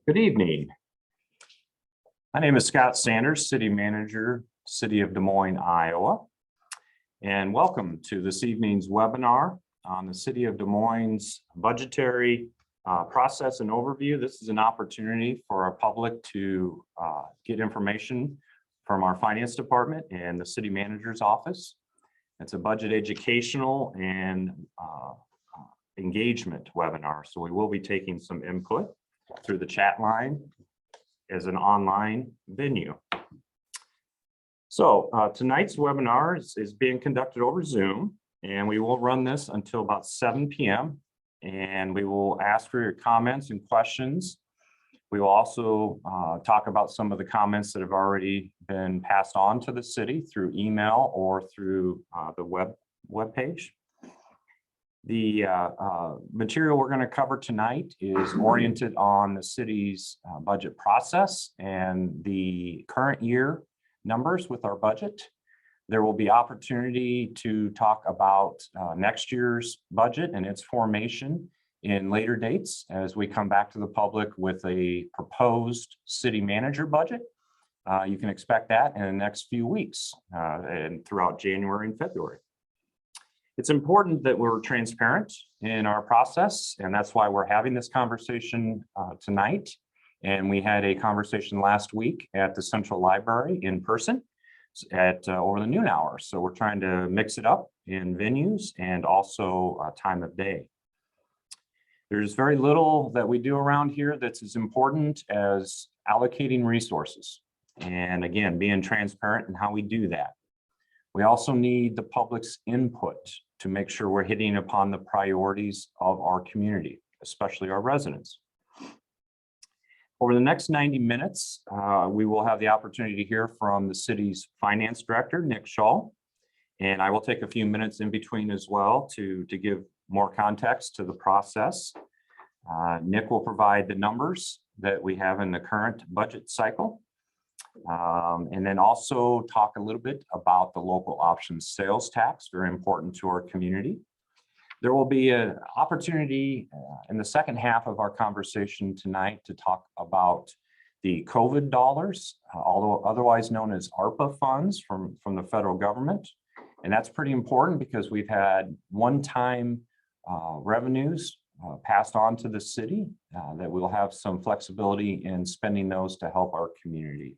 Good evening. My name is Scott Sanders, City Manager, City of Des Moines, Iowa. And welcome to this evening's webinar on the City of Des Moines budgetary process and overview. This is an opportunity for our public to get information from our finance department and the city manager's office. It's a budget educational and engagement webinar. So we will be taking some input through the chat line as an online venue. So tonight's webinar is being conducted over Zoom, and we will run this until about 7 p.m. and we will ask for your comments and questions. We will also talk about some of the comments that have already been passed on to the city through email or through the web page. The material we're going to cover tonight is oriented on the city's budget process and the current year numbers with our budget. There will be opportunity to talk about next year's budget and its formation in later dates as we come back to the public with a proposed city manager budget. You can expect that in the next few weeks and throughout January and February. It's important that we're transparent in our process, and that's why we're having this conversation tonight. And we had a conversation last week at the Central Library in person at over the noon hour. So we're trying to mix it up in venues and also time of day. There's very little that we do around here that's as important as allocating resources. And again, being transparent in how we do that. We also need the public's input to make sure we're hitting upon the priorities of our community, especially our residents. Over the next 90 minutes, we will have the opportunity to hear from the city's finance director, Nick Shaw, and I will take a few minutes in between as well to give more context to the process. Nick will provide the numbers that we have in the current budget cycle. And then also talk a little bit about the local options sales tax, very important to our community. There will be an opportunity in the second half of our conversation tonight to talk about the COVID dollars, although otherwise known as ARPA funds from the federal government. And that's pretty important because we've had one-time revenues passed on to the city that we'll have some flexibility in spending those to help our community.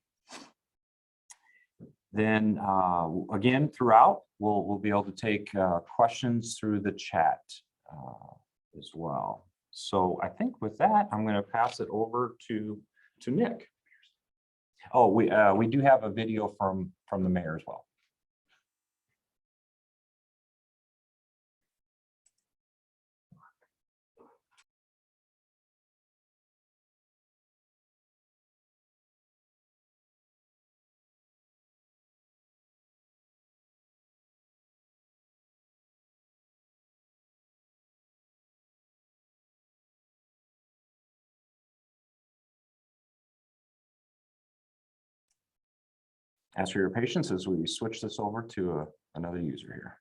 Then again, throughout, we'll be able to take questions through the chat as well. So I think with that, I'm going to pass it over to Nick. Oh, we do have a video from the mayor as well. Ask for your patience as we switch this over to another user here.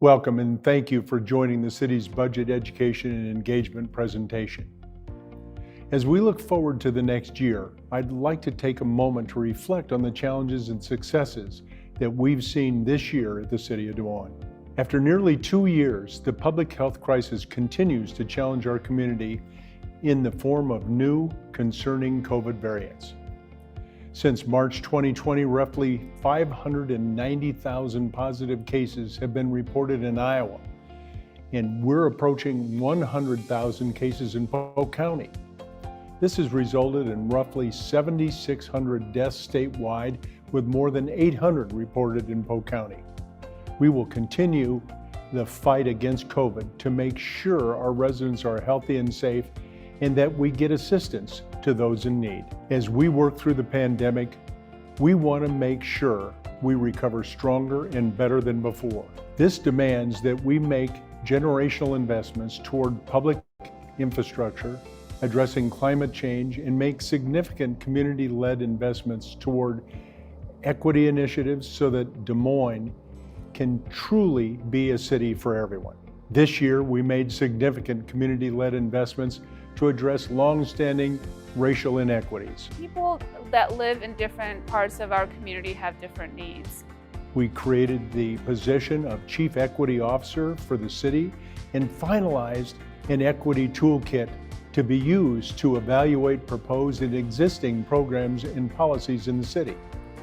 Welcome and thank you for joining the city's budget education and engagement presentation. As we look forward to the next year, I'd like to take a moment to reflect on the challenges and successes that we've seen this year at the City of Des Moines. After nearly 2 years, the public health crisis continues to challenge our community in the form of new concerning COVID variants. Since March 2020, roughly 590,000 positive cases have been reported in Iowa, and we're approaching 100,000 cases in Polk County. This has resulted in roughly 7,600 deaths statewide, with more than 800 reported in Polk County. We will continue the fight against COVID to make sure our residents are healthy and safe, and that we get assistance to those in need. As we work through the pandemic, we want to make sure we recover stronger and better than before. This demands that we make generational investments toward public infrastructure, addressing climate change, and make significant community-led investments toward equity initiatives so that Des Moines can truly be a city for everyone. This year, we made significant community-led investments to address long-standing racial inequities. People that live in different parts of our community have different needs. We created the position of Chief Equity Officer for the city and finalized an equity toolkit to be used to evaluate proposed and existing programs and policies in the city.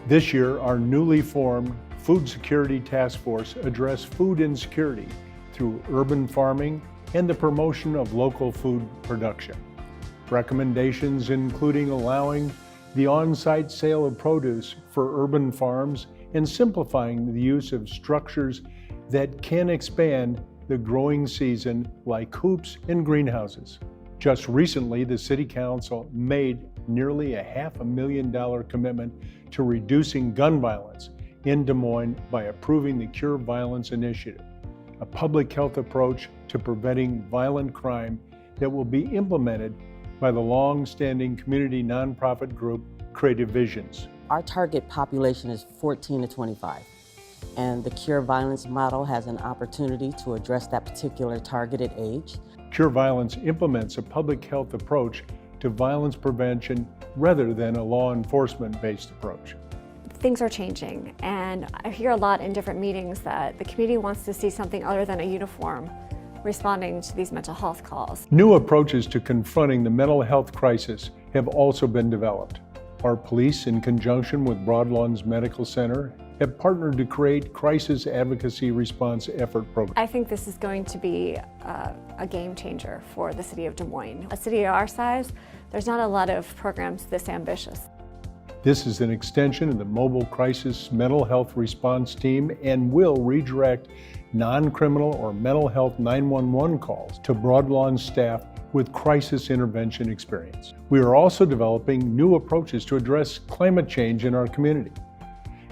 This year, our newly formed Food Security Task Force addressed food insecurity through urban farming and the promotion of local food production. Recommendations including allowing the on-site sale of produce for urban farms and simplifying the use of structures that can expand the growing season like hoops and greenhouses. Just recently, the City Council made nearly a $500,000 commitment to reducing gun violence in Des Moines by approving the Cure Violence Initiative, a public health approach to preventing violent crime that will be implemented by the long-standing community nonprofit group Creative Visions. Our target population is 14 to 25, and the Cure Violence model has an opportunity to address that particular targeted age. Cure Violence implements a public health approach to violence prevention rather than a law enforcement-based approach. Things are changing, and I hear a lot in different meetings that the community wants to see something other than a uniform responding to these mental health calls. New approaches to confronting the mental health crisis have also been developed. Our police, in conjunction with Broadlawns Medical Center, have partnered to create crisis advocacy response effort programs. I think this is going to be a game changer for the city of Des Moines. A city our size, there's not a lot of programs this ambitious. This is an extension of the Mobile Crisis Mental Health Response Team and will redirect non-criminal or mental health 911 calls to Broadlawn staff with crisis intervention experience. We are also developing new approaches to address climate change in our community.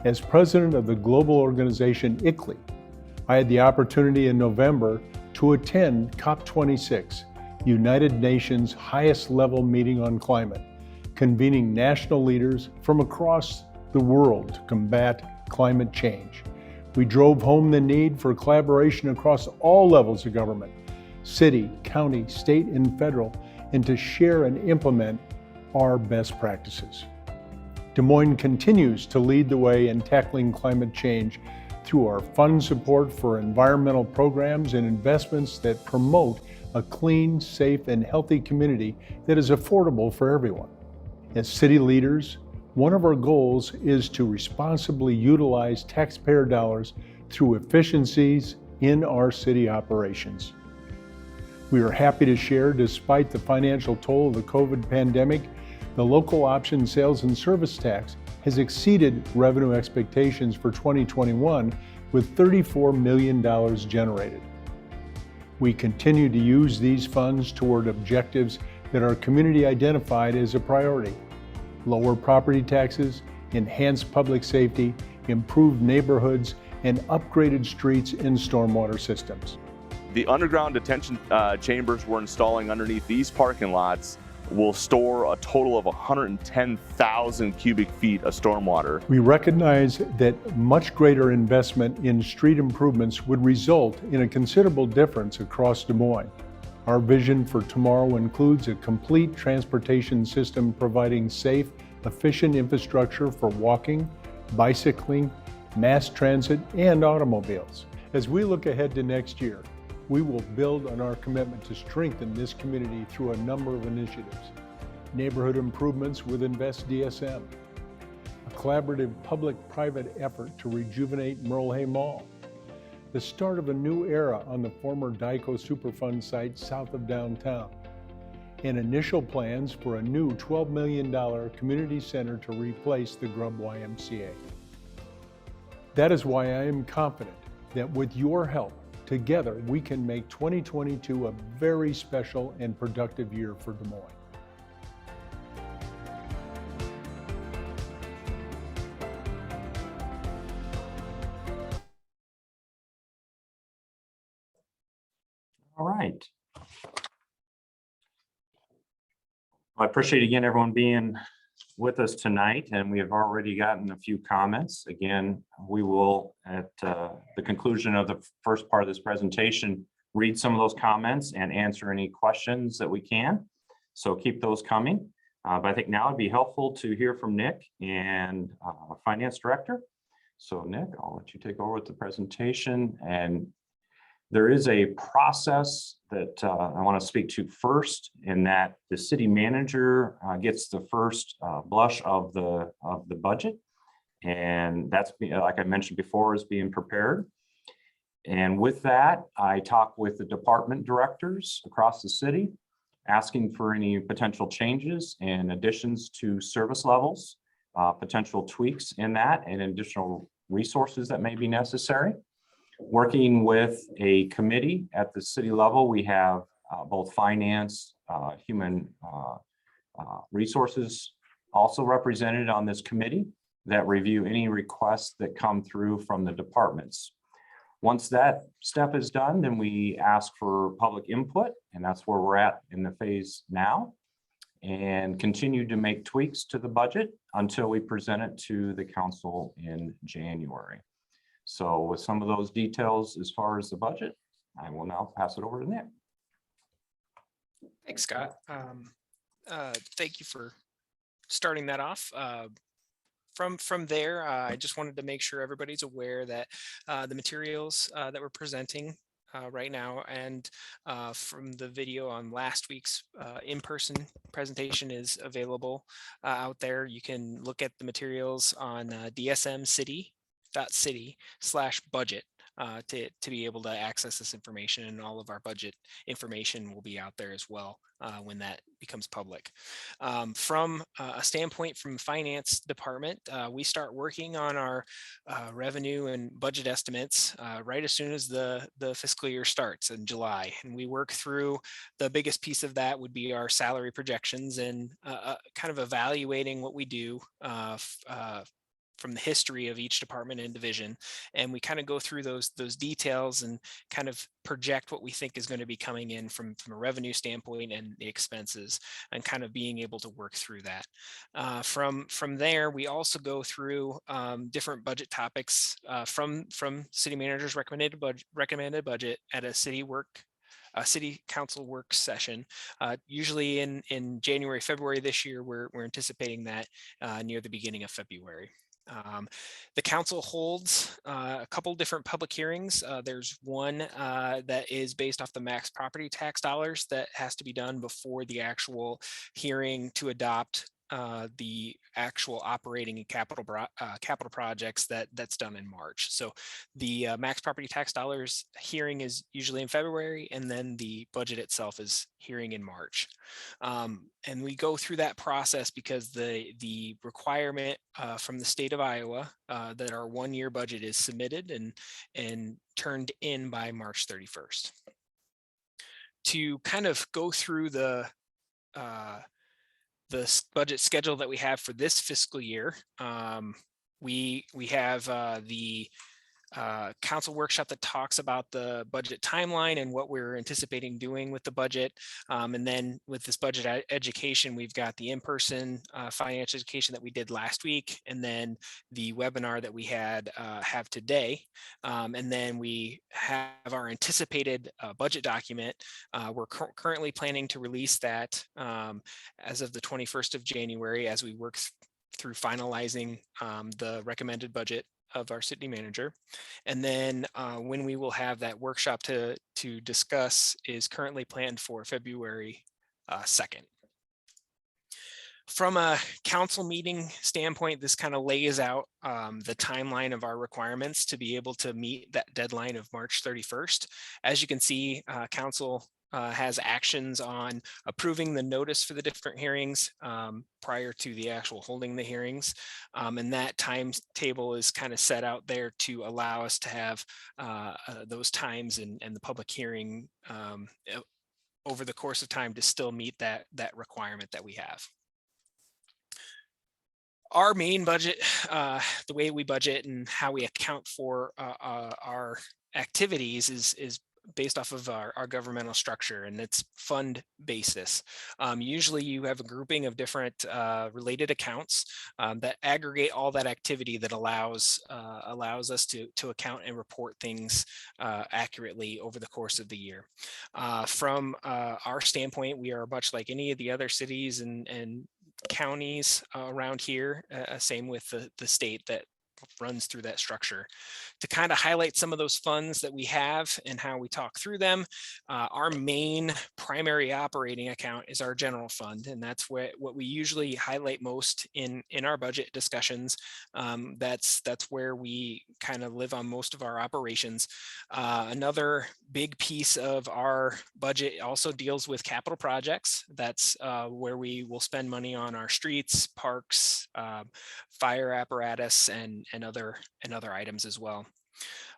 As president of the global organization ICLEI, I had the opportunity in November to attend COP26, United Nations' highest level meeting on climate, convening national leaders from across the world to combat climate change. We drove home the need for collaboration across all levels of government, city, county, state, and federal, and to share and implement our best practices. Des Moines continues to lead the way in tackling climate change through our fund support for environmental programs and investments that promote a clean, safe, and healthy community that is affordable for everyone. As city leaders, one of our goals is to responsibly utilize taxpayer dollars through efficiencies in our city operations. We are happy to share, despite the financial toll of the COVID pandemic, the local option sales and service tax has exceeded revenue expectations for 2021 with $34 million generated. We continue to use these funds toward objectives that our community identified as a priority: lower property taxes, enhanced public safety, improved neighborhoods, and upgraded streets and stormwater systems. The underground detention chambers we're installing underneath these parking lots will store a total of 110,000 cubic feet of stormwater. We recognize that much greater investment in street improvements would result in a considerable difference across Des Moines. Our vision for tomorrow includes a complete transportation system providing safe, efficient infrastructure for walking, bicycling, mass transit, and automobiles. As we look ahead to next year, we will build on our commitment to strengthen this community through a number of initiatives: neighborhood improvements with Invest DSM, collaborative public-private effort to rejuvenate Merle Hay Mall, the start of a new era on the former Dyco Superfund site south of downtown, and initial plans for a new $12 million community center to replace the Grub YMCA. That is why I am confident that with your help, together we can make 2022 a very special and productive year for Des Moines. All right. I appreciate again everyone being with us tonight, and we have already gotten a few comments. Again, we will at the conclusion of the first part of this presentation read some of those comments and answer any questions that we can. So keep those coming. But I think now it'd be helpful to hear from Nick and Finance Director. So Nick, I'll let you take over with the presentation. And there is a process that I want to speak to first, in that the city manager gets the first blush of the budget, and that's, like I mentioned before, is being prepared. And with that, I talk with the department directors across the city, asking for any potential changes and additions to service levels, potential tweaks in that, and additional resources that may be necessary. Working with a committee at the city level, we have both finance, human resources also represented on this committee that review any requests that come through from the departments. Once that step is done, then we ask for public input, and that's where we're at in the phase now, and continue to make tweaks to the budget until we present it to the council in January. So with some of those details as far as the budget, I will now pass it over to Nick. Thanks, Scott. Thank you for starting that off. From there, I just wanted to make sure everybody's aware that the materials that we're presenting right now, and from the video on last week's in-person presentation, is available out there. You can look at the materials on dsmcity.city/budget to be able to access this information, and all of our budget information will be out there as well when that becomes public. From a standpoint from finance department, we start working on our revenue and budget estimates right as soon as the fiscal year starts in July, and we work through. The biggest piece of that would be our salary projections, and kind of evaluating what we do from the history of each department and division, and we kind of go through those details and kind of project what we think is going to be coming in from a revenue standpoint and the expenses, and kind of being able to work through that. From there, we also go through different budget topics from city manager's recommended budget at a city council work session, usually in January, February this year. We're anticipating that near the beginning of February. The council holds a couple different public hearings. There's one that is based off the max property tax dollars that has to be done before the actual hearing to adopt the actual operating and capital projects that's done in March. So the max property tax dollars hearing is usually in February, and then the budget itself is hearing in March. And we go through that process because the requirement from the state of Iowa that our one-year budget is submitted and turned in by March 31st. To kind of go through the budget schedule that we have for this fiscal year, we have the council workshop that talks about the budget timeline and what we're anticipating doing with the budget. And then with this budget education, we've got the in-person financial education that we did last week, and then the webinar that we have today. And then we have our anticipated budget document. We're currently planning to release that as of the 21st of January, as we work through finalizing the recommended budget of our city manager. And then when we will have that workshop to discuss is currently planned for February 2nd. From a council meeting standpoint, this kind of lays out the timeline of our requirements to be able to meet that deadline of March 31st. As you can see, council has actions on approving the notice for the different hearings prior to the actual holding the hearings. And that timetable is kind of set out there to allow us to have those times and the public hearing over the course of time to still meet that requirement that we have. Our main budget, the way we budget and how we account for our activities is based off of our governmental structure, and it's fund basis. Usually you have a grouping of different related accounts that aggregate all that activity that allows us to account and report things accurately over the course of the year. From our standpoint, we are much like any of the other cities and counties around here, same with the state that runs through that structure. To kind of highlight some of those funds that we have and how we talk through them, our main primary operating account is our general fund, and that's what we usually highlight most in our budget discussions. That's where we kind of live on most of our operations. Another big piece of our budget also deals with capital projects. That's where we will spend money on our streets, parks, fire apparatus, and other items as well.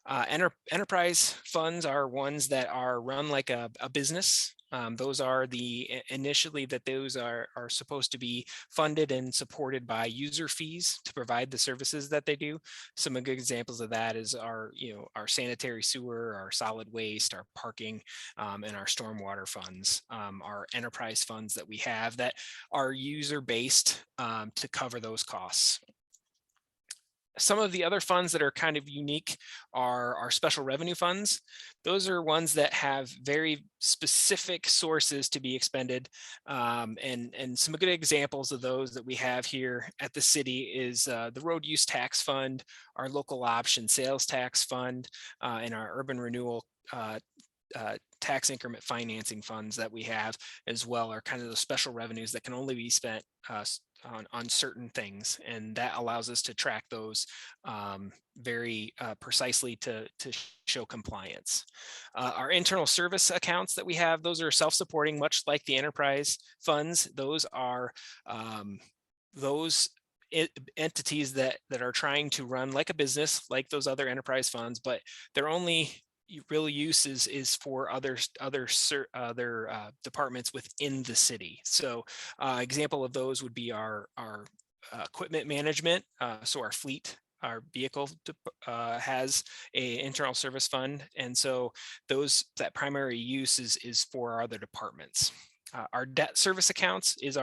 Enterprise funds are ones that are run like a business. Those are initially those are supposed to be funded and supported by user fees to provide the services that they do. Some good examples of that is our sanitary sewer, our solid waste, our parking, and our stormwater funds, our enterprise funds that we have that are user based to cover those costs. Some of the other funds that are kind of unique are our special revenue funds. Those are ones that have very specific sources to be expended. And some good examples of those that we have here at the city is the road use tax fund, our local option sales tax fund, and our urban renewal tax increment financing funds that we have as well are kind of the special revenues that can only be spent on certain things, and that allows us to track those very precisely to show compliance. Our internal service accounts that we have, those are self-supporting, much like the enterprise funds. Those are those entities that are trying to run like a business, like those other enterprise funds, but their only real use is for other departments within the city. So example of those would be our equipment management. So our fleet, our vehicle has a internal service fund, and so that primary use is for our other departments. Our debt service accounts is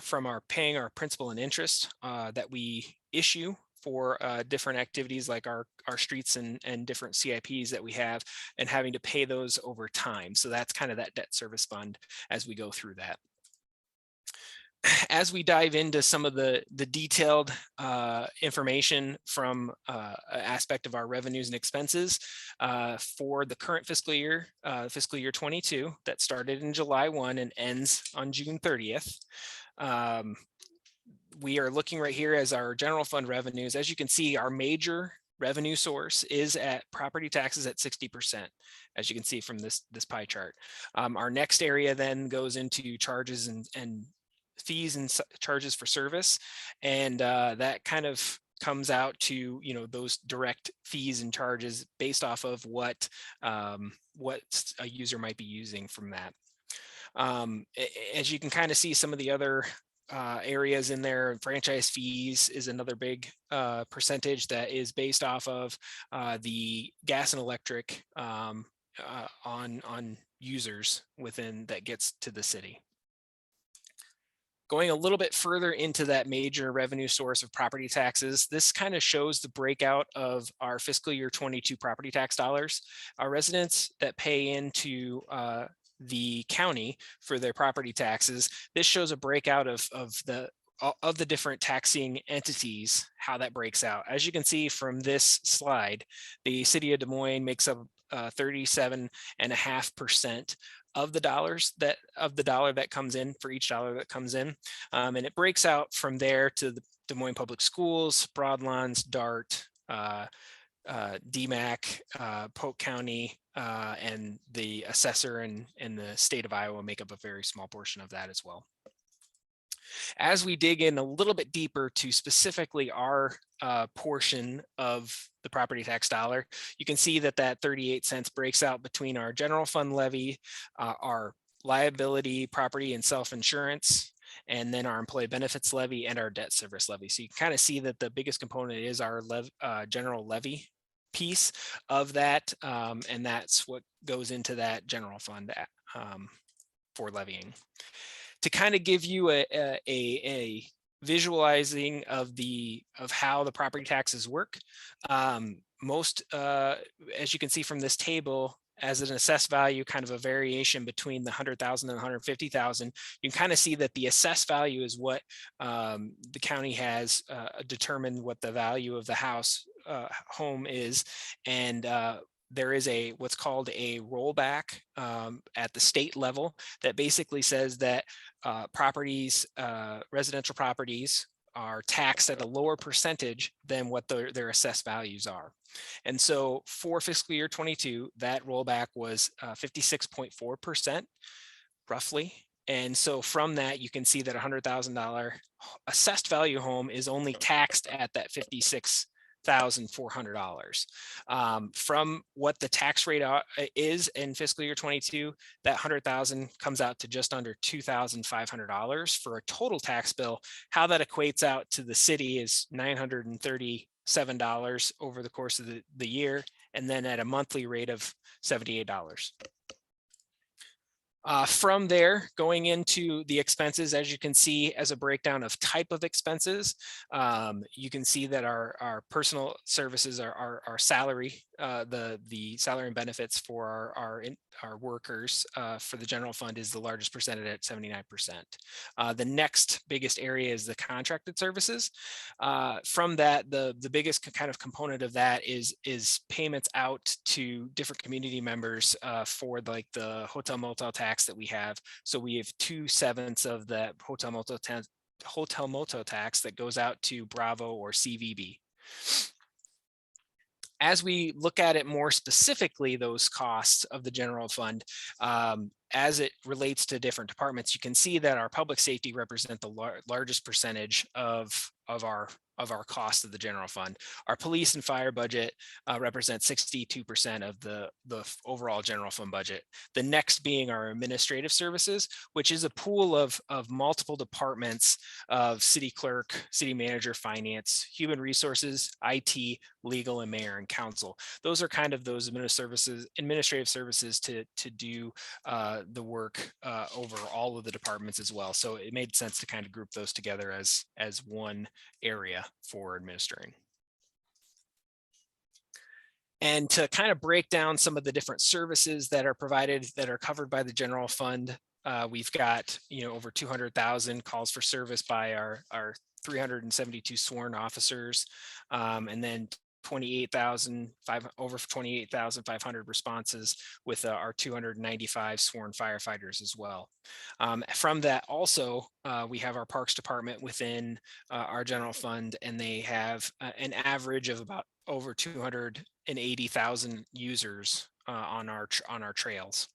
from our paying our principal and interest that we issue for different activities like our streets and different CIPs that we have, and having to pay those over time. So that's kind of that debt service fund as we go through that. As we dive into some of the detailed information from aspect of our revenues and expenses for the current fiscal year 22, that started in July 1 and ends on June 30th. We are looking right here as our general fund revenues. As you can see, our major revenue source is at property taxes at 60%, as you can see from this pie chart. Our next area then goes into charges and fees and charges for service, and that kind of comes out to those direct fees and charges based off of what a user might be using from that. As you can kind of see, some of the other areas in there, franchise fees is another big percentage that is based off of the gas and electric on users within that gets to the city. Going a little bit further into that major revenue source of property taxes, this kind of shows the breakout of our fiscal year 22 property tax dollars. Our residents that pay into the county for their property taxes, this shows a breakout of the different taxing entities, how that breaks out. As you can see from this slide, the city of Des Moines makes up 37.5% of the dollar that comes in for each dollar that comes in. And it breaks out from there to the Des Moines Public Schools, Broadlands, Dart, DMAC, Polk County, and the assessor and the state of Iowa make up a very small portion of that as well. As we dig in a little bit deeper to specifically our portion of the property tax dollar, you can see that 38 cents breaks out between our general fund levy, our liability, property and self-insurance, and then our employee benefits levy and our debt service levy. So you can kind of see that the biggest component is our general levy piece of that, and that's what goes into that general fund for levying. To kind of give you a visualizing of how the property taxes work, as you can see from this table, as an assessed value, kind of a variation between the 100,000 and 150,000, you can kind of see that the assessed value is what the county has determined what the value of the home is, and there is what's called a rollback at the state level that basically says that residential properties are taxed at a lower percentage than what their assessed values are. And so for fiscal year 22, that rollback was 56.4% roughly. And so from that, you can see that $100,000 assessed value home is only taxed at that $56,400. From what the tax rate is in fiscal year 22, that 100,000 comes out to just under $2,500 for a total tax bill. How that equates out to the city is $937 over the course of the year, and then at a monthly rate of $78. From there, going into the expenses, as you can see, as a breakdown of type of expenses, you can see that our personal services, our salary, the salary and benefits for our workers for the general fund is the largest percentage at 79%. The next biggest area is the contracted services. From that, the biggest kind of component of that is payments out to different community members for the hotel motel tax that we have. So we have 2/7 of the hotel motel tax that goes out to Bravo or CVB. As we look at it more specifically, those costs of the general fund, as it relates to different departments, you can see that our public safety represent the largest percentage of our cost of the general fund. Our police and fire budget represents 62% of the overall general fund budget. The next being our administrative services, which is a pool of multiple departments of city clerk, city manager, finance, human resources, IT, legal, and mayor and council. Those are kind of those administrative services to do the work over all of the departments as well. So it made sense to kind of group those together as one area for administering. And to kind of break down some of the different services that are provided that are covered by the general fund, we've got over 200,000 calls for service by our 372 sworn officers, and then over 28,500 responses with our 295 sworn firefighters as well. From that also, we have our Parks Department within our general fund, and they have an average of about over 280,000 users on our trails.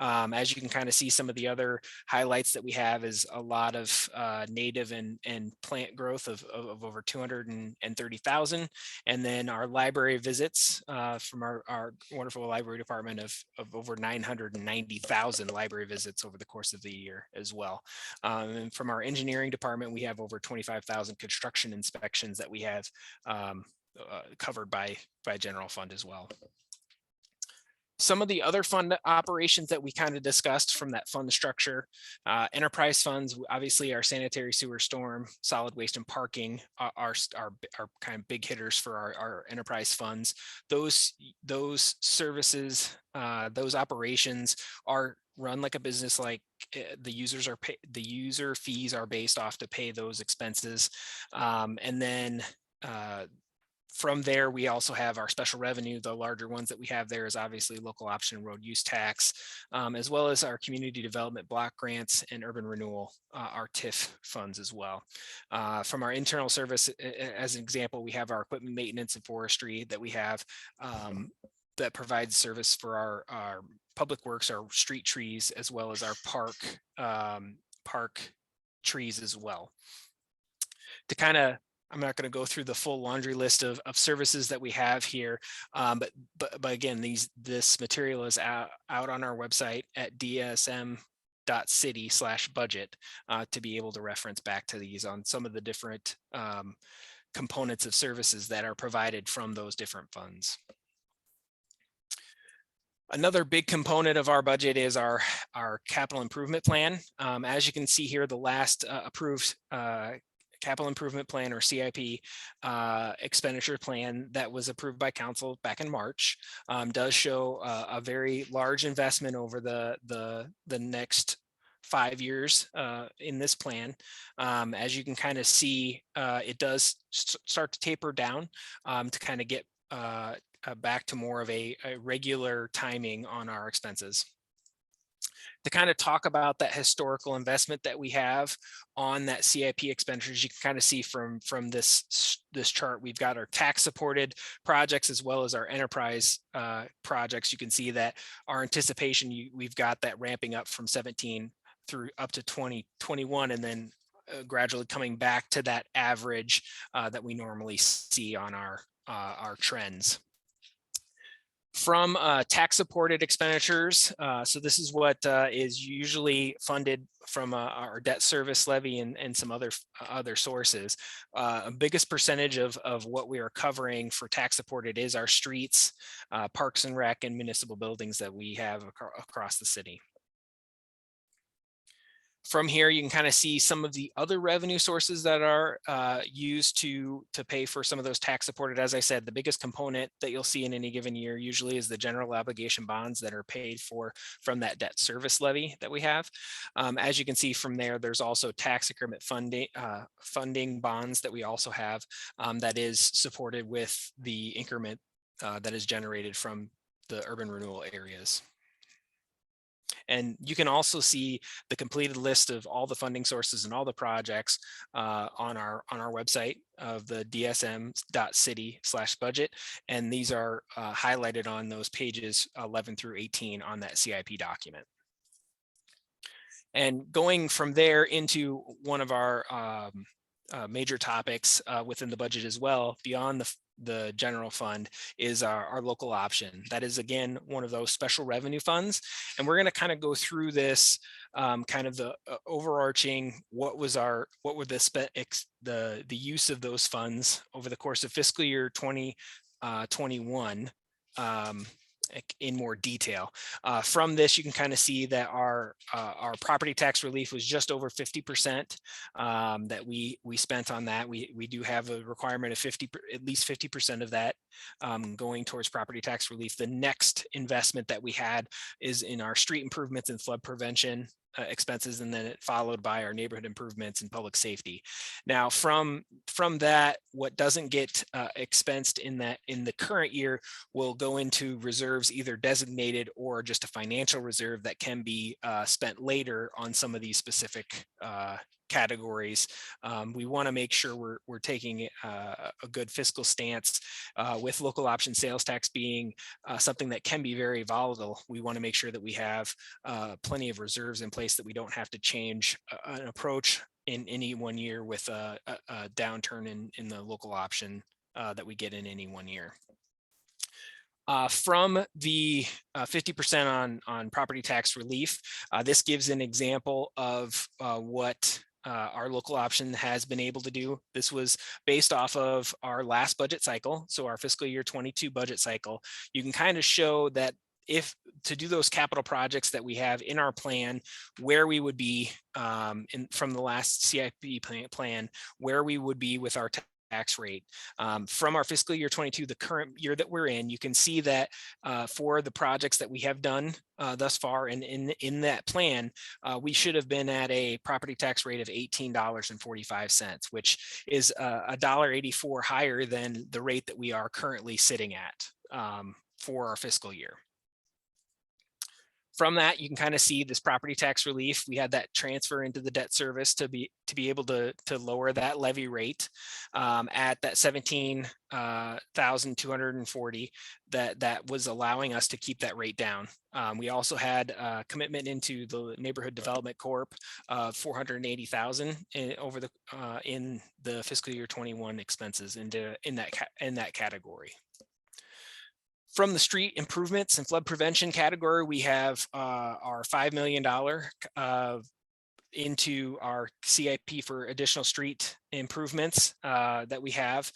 As you can kind of see, some of the other highlights that we have is a lot of native and plant growth of over 230,000. And then our library visits from our wonderful library department of over 990,000 library visits over the course of the year as well. And from our engineering department, we have over 25,000 construction inspections that we have covered by general fund as well. Some of the other fund operations that we kind of discussed from that fund structure, enterprise funds, obviously our sanitary, sewer, storm, solid waste, and parking are kind of big hitters for our enterprise funds. Those services, those operations are run like a business. Like the user fees are based off to pay those expenses, and then From there, we also have our special revenue. The larger ones that we have there is obviously local option road use tax, as well as our community development block grants and urban renewal, our TIF funds as well. From our internal service, as an example, we have our equipment maintenance and forestry that we have that provides service for our public works, our street trees, as well as our park trees as well. To kind of, I'm not going to go through the full laundry list of services that we have here, but again, this material is out on our website at dsm.city/budget to be able to reference back to these on some of the different components of services that are provided from those different funds. Another big component of our budget is our capital improvement plan. As you can see here, the last approved capital improvement plan, or CIP, expenditure plan that was approved by council back in March does show a very large investment over the next 5 years in this plan. As you can kind of see, it does start to taper down to kind of get back to more of a regular timing on our expenses. To kind of talk about that historical investment that we have on that CIP expenditures, you can kind of see from this chart, we've got our tax supported projects as well as our enterprise projects. You can see that our anticipation, we've got that ramping up from 17 through up to 2021, and then gradually coming back to that average that we normally see on our trends. From tax supported expenditures, so this is what is usually funded from our debt service levy and some other sources. Biggest percentage of what we are covering for tax supported is our streets, parks and rec, and municipal buildings that we have across the city. From here, you can kind of see some of the other revenue sources that are used to pay for some of those tax supported. As I said, the biggest component that you'll see in any given year usually is the general obligation bonds that are paid for from that debt service levy that we have. As you can see from there, there's also tax increment funding bonds that we also have that is supported with the increment that is generated from the urban renewal areas. And you can also see the completed list of all the funding sources and all the projects on our website of the dsm.city/budget. And these are highlighted on those pages 11 through 18 on that CIP document. And going from there into one of our major topics within the budget as well, beyond the general fund, is our local option. That is, again, one of those special revenue funds. And we're going to kind of go through this kind of the overarching, what were the use of those funds over the course of fiscal year 2021 in more detail. From this, you can kind of see that our property tax relief was just over 50% that we spent on that. We do have a requirement of at least 50% of that going towards property tax relief. The next investment that we had is in our street improvements and flood prevention expenses, and then followed by our neighborhood improvements and public safety. Now, from that, what doesn't get expensed in the current year will go into reserves, either designated or just a financial reserve that can be spent later on some of these specific categories. We want to make sure we're taking a good fiscal stance with local option sales tax being something that can be very volatile. We want to make sure that we have plenty of reserves in place, that we don't have to change an approach in any one year with a downturn in the local option that we get in any one year. From the 50% on property tax relief, this gives an example of what our local option has been able to do. This was based off of our last budget cycle, so our fiscal year 22 budget cycle. You can kind of show that if to do those capital projects that we have in our plan, where we would be from the last CIP plan, where we would be with our tax rate. From our fiscal year 22, the current year that we're in, you can see that for the projects that we have done thus far and in that plan, we should have been at a property tax rate of $18.45, which is $1.84 higher than the rate that we are currently sitting at for our fiscal year. From that, you can kind of see this property tax relief. We had that transfer into the debt service to be able to lower that levy rate at that 17,240. That was allowing us to keep that rate down. We also had a commitment into the Neighborhood Development Corp of $480,000 in the fiscal year 21 expenses in that category. From the street improvements and flood prevention category, we have our $5 million into our CIP for additional street improvements that we have.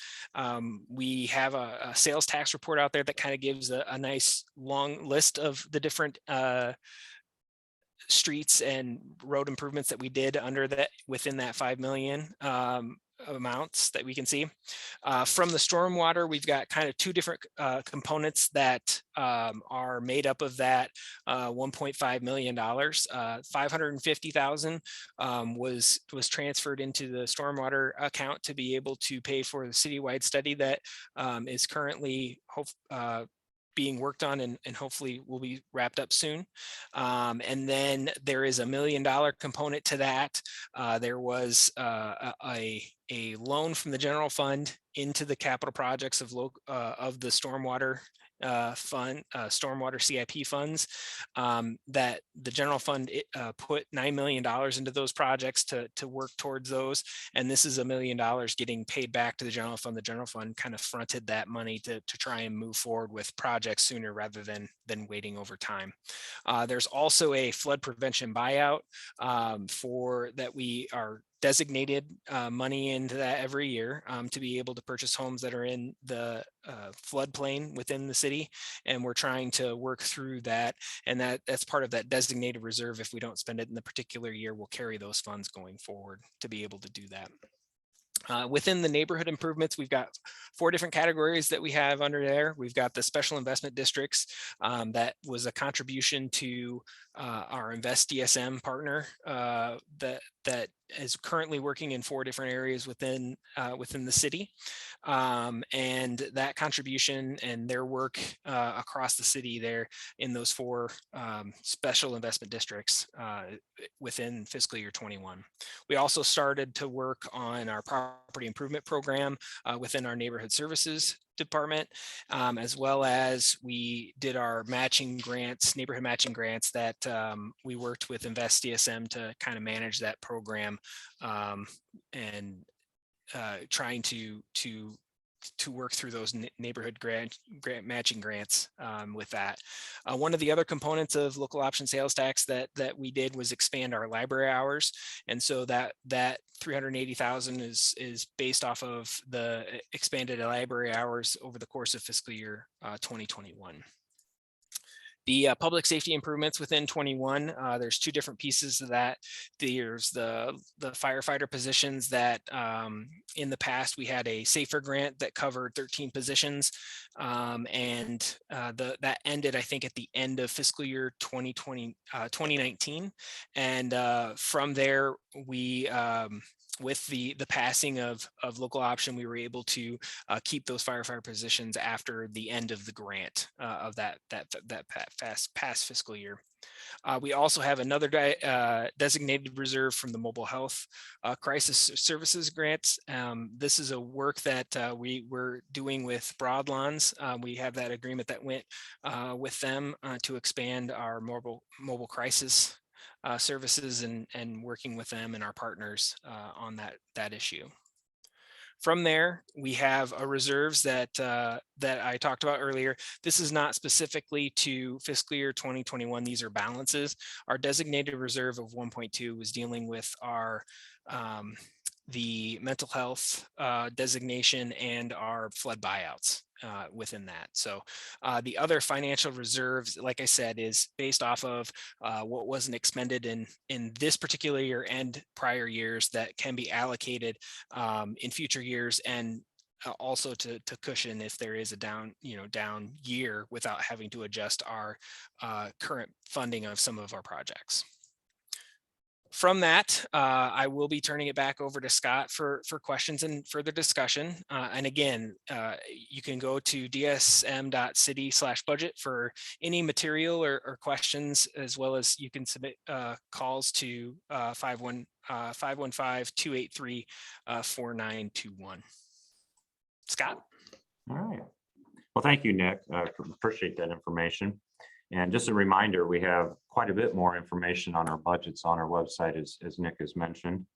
We have a sales tax report out there that kind of gives a nice long list of the different streets and road improvements that we did under that within that 5 million amounts that we can see. From the stormwater, we've got kind of two different components that are made up of that $1.5 million. 550,000 was transferred into the stormwater account to be able to pay for the citywide study that is currently being worked on and hopefully will be wrapped up soon. And then there is $1 million component to that. There was a loan from the general fund into the capital projects of the stormwater fund, stormwater CIP funds, that the general fund put $9 million into those projects to work towards those. And this is $1 million getting paid back to the general fund. The general fund kind of fronted that money to try and move forward with projects sooner rather than waiting over time. There's also a flood prevention buyout for that we are designated money into that every year to be able to purchase homes that are in the floodplain within the city. And we're trying to work through that. And that's part of that designated reserve. If we don't spend it in the particular year, we'll carry those funds going forward to be able to do that. Within the neighborhood improvements, we've got 4 different categories that we have under there. We've got the special investment districts. That was a contribution to our Invest DSM partner that is currently working in 4 different areas within the city. And that contribution and their work across the city there in those 4 special investment districts within fiscal year 21. We also started to work on our property improvement program within our neighborhood services department, as well as we did our matching grants, neighborhood matching grants that we worked with Invest DSM to kind of manage that program and trying to work through those neighborhood grant matching grants with that. One of the other components of local option sales tax that we did was expand our library hours. And so that 380,000 is based off of the expanded library hours over the course of fiscal year 2021. The public safety improvements within 21, there's 2 different pieces of that. There's the firefighter positions that in the past we had a SAFER grant that covered 13 positions, and that ended, I think, at the end of fiscal year 2019. And from there, we with the passing of local option, we were able to keep those firefighter positions after the end of the grant of that past fiscal year. We also have another designated reserve from the mobile health crisis services grants. This is a work that we were doing with Broadlawns. We have that agreement that went with them to expand our mobile crisis services and working with them and our partners on that issue. From there, we have reserves that I talked about earlier. This is not specifically to fiscal year 2021. These are balances. Our designated reserve of 1.2 was dealing with our the mental health designation and our flood buyouts within that. So the other financial reserves, like I said, is based off of what wasn't expended in this particular year and prior years that can be allocated in future years and also to cushion if there is a down year without having to adjust our current funding of some of our projects. From that, I will be turning it back over to Scott for questions and further discussion. And again, you can go to dsm.city/budget for any material or questions, as well as you can submit calls to 515-283-4921. Scott? All right. Well, thank you, Nick. Appreciate that information. And just a reminder, we have quite a bit more information on our budgets on our website, as Nick has mentioned.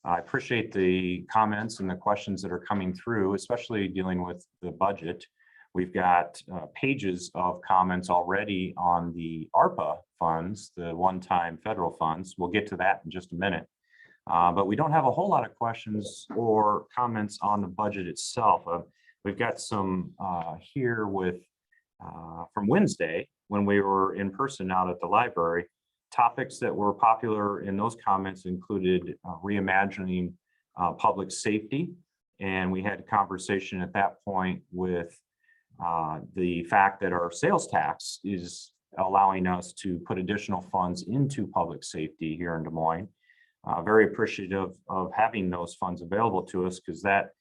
I appreciate the comments and the questions that are coming through, especially dealing with the budget. We've got pages of comments already on the ARPA funds, the one-time federal funds. We'll get to that in just a minute. But we don't have a whole lot of questions or comments on the budget itself. We've got some here with from Wednesday, when we were in person out at the library. Topics that were popular in those comments included reimagining public safety. And we had a conversation at that point with the fact that our sales tax is allowing us to put additional funds into public safety here in Des Moines. Very appreciative of having those funds available to us, because that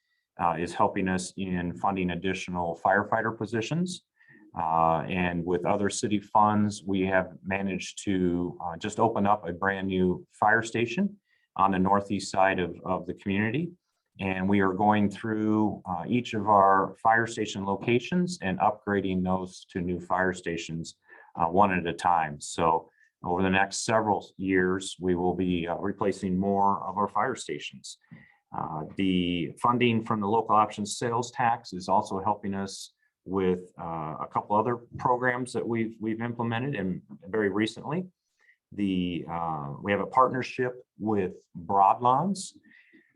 is helping us in funding additional firefighter positions. And with other city funds, we have managed to just open up a brand new fire station on the northeast side of the community. And we are going through each of our fire station locations and upgrading those to new fire stations one at a time. So over the next several years, we will be replacing more of our fire stations. The funding from the local options sales tax is also helping us with a couple other programs that we've implemented, and very recently. We have a partnership with Broadlawns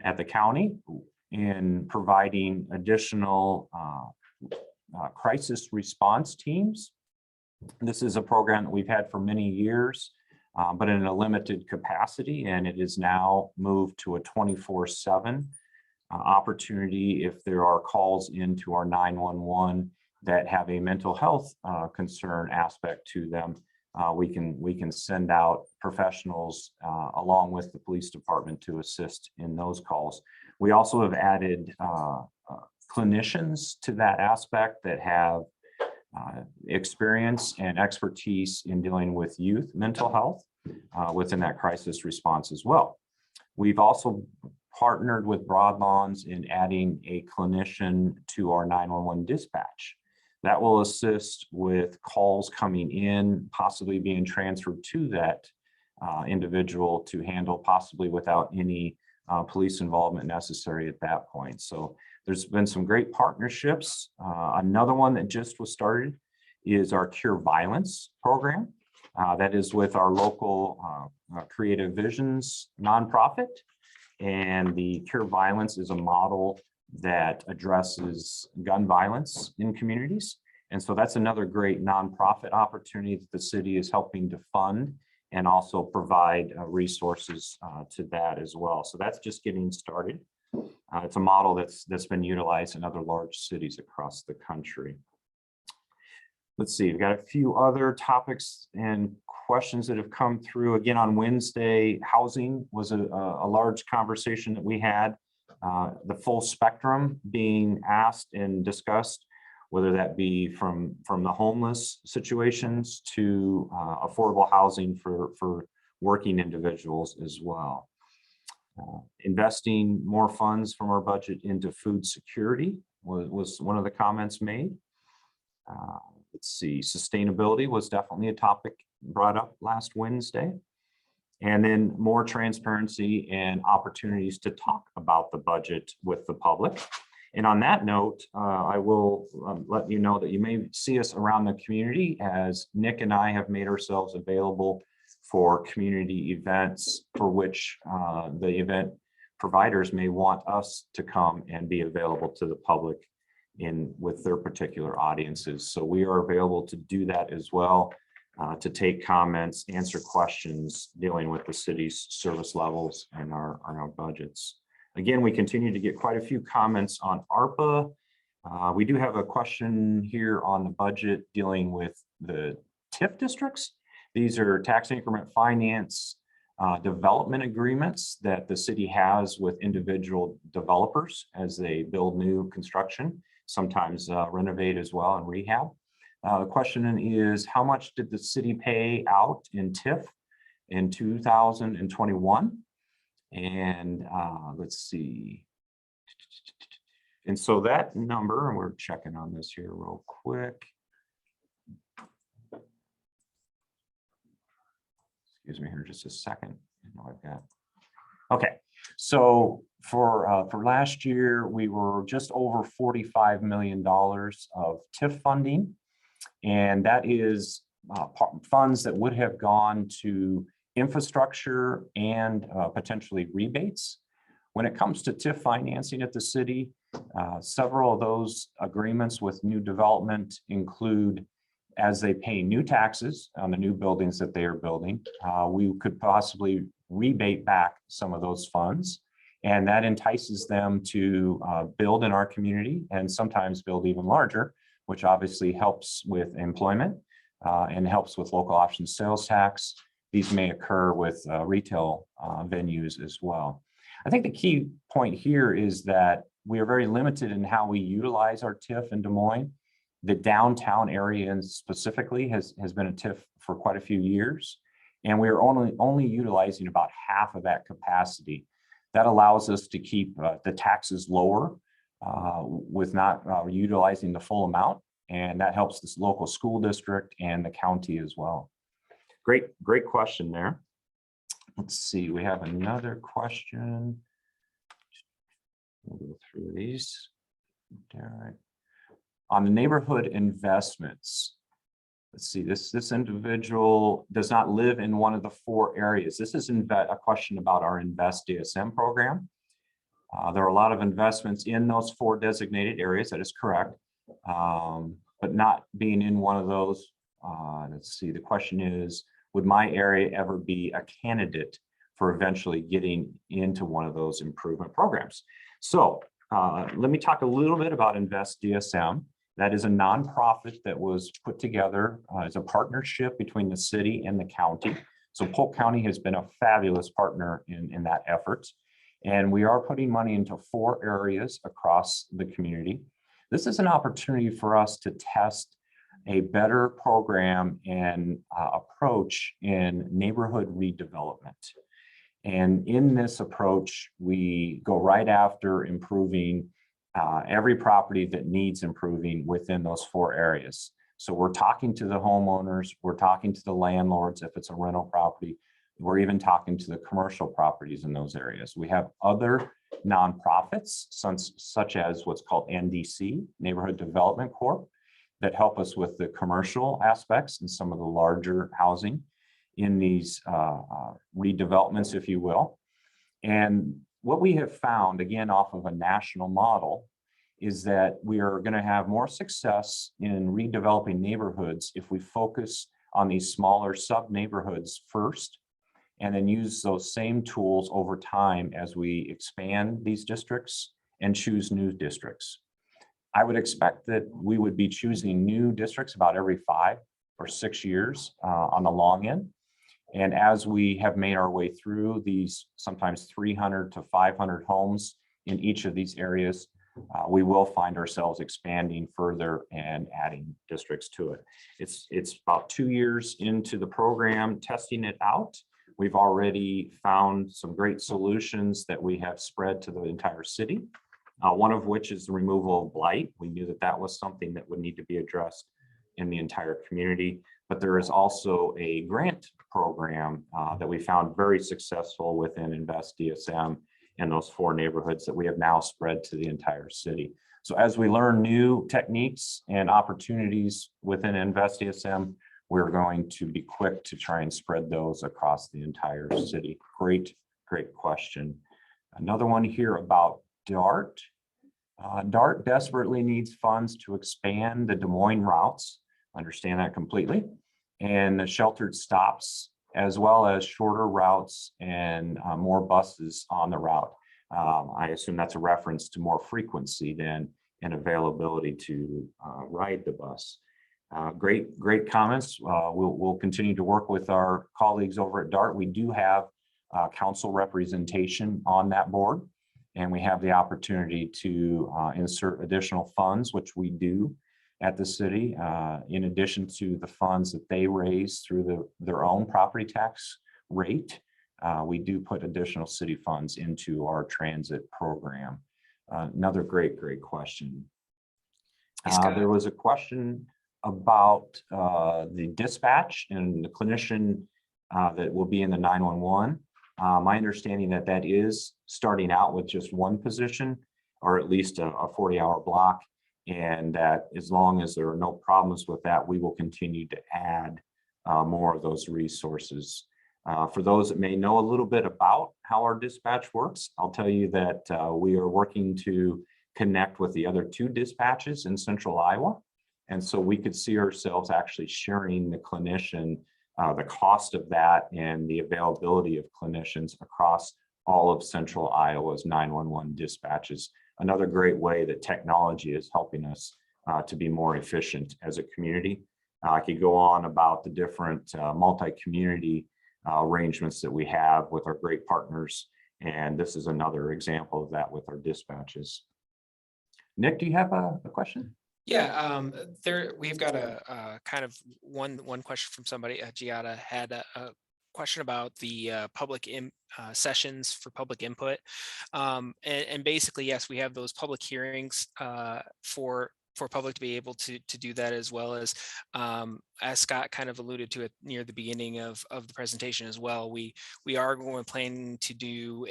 at the county in providing additional crisis response teams. This is a program that we've had for many years, but in a limited capacity, and it is now moved to a 24/7 opportunity. If there are calls into our 911 that have a mental health concern aspect to them, we can send out professionals along with the police department to assist in those calls. We also have added clinicians to that aspect that have experience and expertise in dealing with youth mental health within that crisis response as well. We've also partnered with Broadlawns in adding a clinician to our 911 dispatch. That will assist with calls coming in, possibly being transferred to that individual to handle, possibly without any police involvement necessary at that point. So there's been some great partnerships. Another one that just was started is our Cure Violence program. That is with our local Creative Visions nonprofit. And the Cure Violence is a model that addresses gun violence in communities. And so that's another great nonprofit opportunity that the city is helping to fund and also provide resources to that as well. So that's just getting started. It's a model that's been utilized in other large cities across the country. Let's see, we've got a few other topics and questions that have come through. Again, on Wednesday, housing was a large conversation that we had. The full spectrum being asked and discussed, whether that be from the homeless situations to affordable housing for working individuals as well. Investing more funds from our budget into food security was one of the comments made. Let's see, sustainability was definitely a topic brought up last Wednesday. And then more transparency and opportunities to talk about the budget with the public. And on that note, I will let you know that you may see us around the community, as Nick and I have made ourselves available for community events for which the event providers may want us to come and be available to the public with their particular audiences. So we are available to do that as well, to take comments, answer questions dealing with the city's service levels and our budgets. Again, we continue to get quite a few comments on ARPA. We do have a question here on the budget dealing with the TIF districts. These are tax increment finance development agreements that the city has with individual developers as they build new construction, sometimes renovate as well and rehab. The question is, how much did the city pay out in TIF in 2021? And let's see. And so that number, and we're checking on this here real quick. Excuse me here just a second. I've got. Okay, so for last year, we were just over $45 million of TIF funding, and that is funds that would have gone to infrastructure and potentially rebates. When it comes to TIF financing at the city, several of those agreements with new development include, as they pay new taxes on the new buildings that they are building, we could possibly rebate back some of those funds. And that entices them to build in our community and sometimes build even larger, which obviously helps with employment and helps with local option sales tax. These may occur with retail venues as well. I think the key point here is that we are very limited in how we utilize our TIF in Des Moines. The downtown area specifically has been a TIF for quite a few years, and we are only utilizing about half of that capacity. That allows us to keep the taxes lower with not utilizing the full amount, and that helps this local school district and the county as well. Great question there. Let's see, we have another question. We'll go through these. All right. On the neighborhood investments, let's see, this individual does not live in one of the 4 areas. This is a question about our Invest DSM program. There are a lot of investments in those 4 designated areas, that is correct, but not being in one of those. Let's see, the question is, would my area ever be a candidate for eventually getting into one of those improvement programs? So let me talk a little bit about Invest DSM. That is a nonprofit that was put together as a partnership between the city and the county. So Polk County has been a fabulous partner in that effort. And we are putting money into 4 areas across the community. This is an opportunity for us to test a better program and approach in neighborhood redevelopment. And in this approach, we go right after improving every property that needs improving within those 4 areas. So we're talking to the homeowners, we're talking to the landlords if it's a rental property, we're even talking to the commercial properties in those areas. We have other nonprofits, such as what's called NDC, Neighborhood Development Corp, that help us with the commercial aspects and some of the larger housing in these redevelopments, if you will. And what we have found, again, off of a national model, is that we are going to have more success in redeveloping neighborhoods if we focus on these smaller sub-neighborhoods first, and then use those same tools over time as we expand these districts and choose new districts. I would expect that we would be choosing new districts about every 5 or 6 years on the long end. And as we have made our way through these sometimes 300 to 500 homes in each of these areas, we will find ourselves expanding further and adding districts to it. It's about 2 years into the program, testing it out. We've already found some great solutions that we have spread to the entire city. One of which is the removal of blight. We knew that that was something that would need to be addressed in the entire community. But there is also a grant program that we found very successful within Invest DSM in those 4 neighborhoods that we have now spread to the entire city. So as we learn new techniques and opportunities within Invest DSM, we're going to be quick to try and spread those across the entire city. Great question. Another one here about DART. DART desperately needs funds to expand the Des Moines routes. Understand that completely. And the sheltered stops, as well as shorter routes and more buses on the route. I assume that's a reference to more frequency than an availability to ride the bus. Great comments. We'll continue to work with our colleagues over at DART. We do have council representation on that board, and we have the opportunity to insert additional funds, which we do at the city, in addition to the funds that they raise through their own property tax rate. We do put additional city funds into our transit program. Another great question. There was a question about the dispatch and the clinician that will be in the 911. My understanding that is starting out with just one position, or at least a 40-hour block, and that as long as there are no problems with that, we will continue to add more of those resources. For those that may know a little bit about how our dispatch works, I'll tell you that we are working to connect with the other 2 dispatches in central Iowa. And so we could see ourselves actually sharing the clinician, the cost of that and the availability of clinicians across all of central Iowa's 911 dispatches. Another great way that technology is helping us to be more efficient as a community. I could go on about the different multi-community arrangements that we have with our great partners. And this is another example of that with our dispatches. Nick, do you have a question? Yeah, we've got a kind of one question from somebody. Giada had a question about the public sessions for public input, and basically, yes, we have those public hearings for public to be able to do that, as well as Scott kind of alluded to it near the beginning of the presentation as well. We are planning to do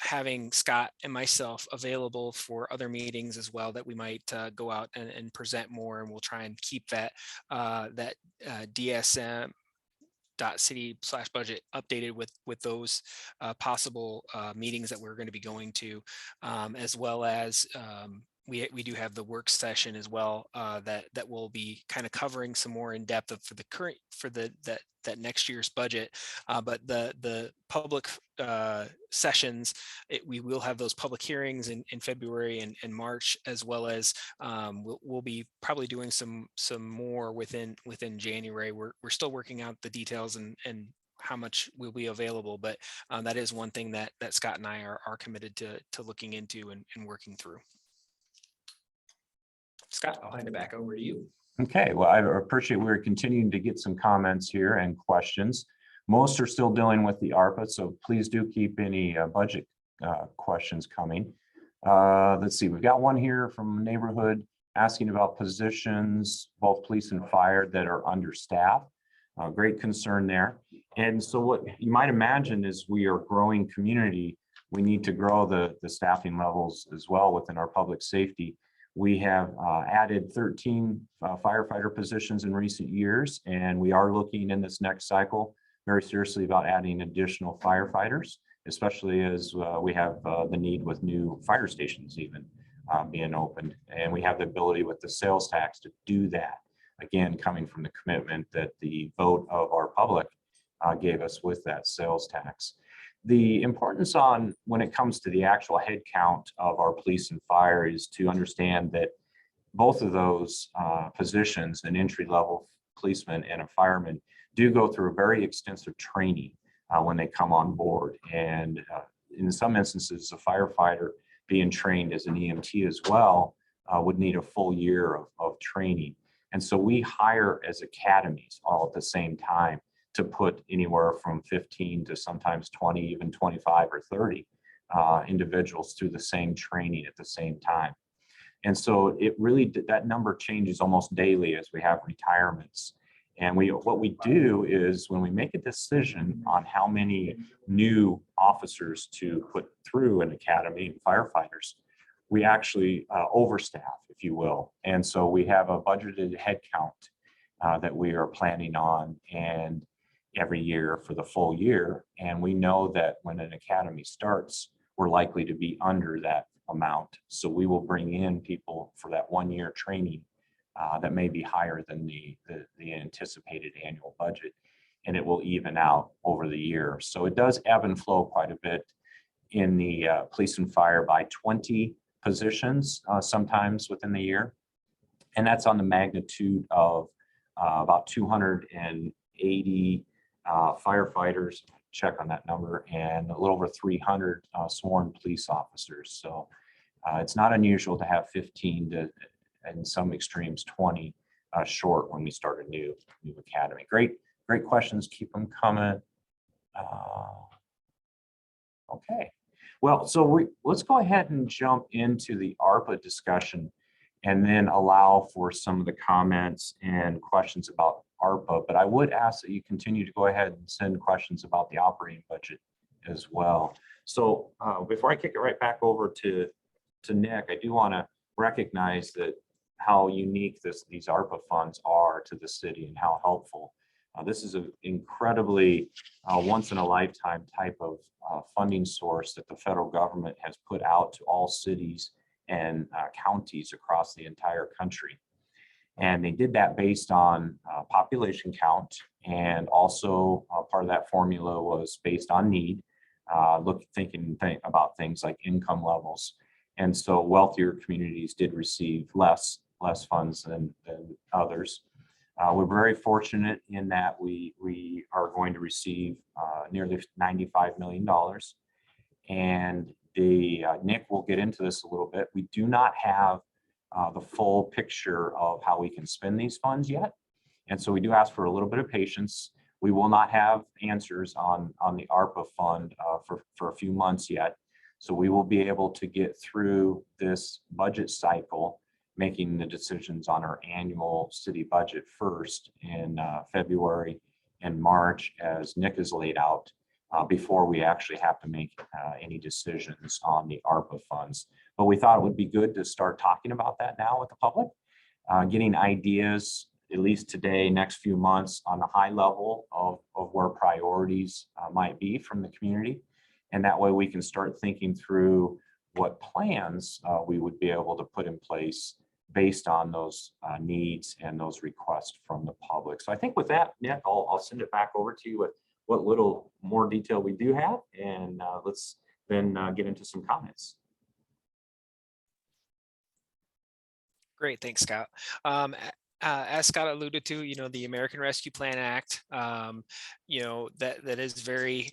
having Scott and myself available for other meetings as well, that we might go out and present more, and we'll try and keep that DSM.city/budget updated with those possible meetings that we're going to be going to, as well as we do have the work session as well, that will be kind of covering some more in depth for that next year's budget. But the public sessions, we will have those public hearings in February and March, as well as we'll be probably doing some more within January. We're still working out the details and how much will be available, but that is one thing that Scott and I are committed to looking into and working through. Scott, I'll hand it back over to you. Okay, well, I appreciate we're continuing to get some comments here and questions. Most are still dealing with the ARPA, so please do keep any budget questions coming. Let's see, we've got one here from neighborhood asking about positions, both police and fire, that are understaffed. Great concern there. And so what you might imagine is, we are a growing community. We need to grow the staffing levels as well within our public safety. We have added 13 firefighter positions in recent years, and we are looking in this next cycle very seriously about adding additional firefighters, especially as we have the need with new fire stations even being opened. And we have the ability with the sales tax to do that, again, coming from the commitment that the vote of our public gave us with that sales tax. The importance when it comes to the actual head count of our police and fire is to understand that both of those positions, an entry-level policeman and a fireman, do go through a very extensive training when they come on board. And in some instances, a firefighter being trained as an EMT as well would need a full year of training. And so we hire as academies all at the same time to put anywhere from 15 to sometimes 20, even 25 or 30 individuals through the same training at the same time. And so it really, that number changes almost daily as we have retirements. And what we do is, when we make a decision on how many new officers to put through an academy and firefighters, we actually overstaff, if you will. And so we have a budgeted head count that we are planning on, and every year for the full year. And we know that when an academy starts, we're likely to be under that amount. So we will bring in people for that 1 year training that may be higher than the anticipated annual budget, and it will even out over the year. So it does ebb and flow quite a bit. in the police and fire by 20 positions sometimes within the year. And that's on the magnitude of about 280 firefighters, check on that number, and a little over 300 sworn police officers. So it's not unusual to have 15 to, in some extremes, 20 short when we start a new academy. Great questions. Keep them coming. Okay. Well, so let's go ahead and jump into the ARPA discussion and then allow for some of the comments and questions about ARPA. But I would ask that you continue to go ahead and send questions about the operating budget as well. So before I kick it right back over to Nick, I do want to recognize that how unique these ARPA funds are to the city and how helpful. This is an incredibly once in a lifetime type of funding source that the federal government has put out to all cities and counties across the entire country. And they did that based on population count, and also part of that formula was based on need, thinking about things like income levels. And so wealthier communities did receive less funds than others. We're very fortunate in that we are going to receive nearly $95 million. And Nick will get into this a little bit. We do not have the full picture of how we can spend these funds yet. And so we do ask for a little bit of patience. We will not have answers on the ARPA fund for a few months yet. So we will be able to get through this budget cycle, making the decisions on our annual city budget first in February and March, as Nick has laid out, before we actually have to make any decisions on the ARPA funds. But we thought it would be good to start talking about that now with the public, getting ideas, at least today, next few months, on the high level of where priorities might be from the community. And that way we can start thinking through what plans we would be able to put in place based on those needs and those requests from the public. So I think with that, Nick, I'll send it back over to you with what little more detail we do have, and let's then get into some comments. Great, thanks, Scott. As Scott alluded to, the American Rescue Plan Act, that is very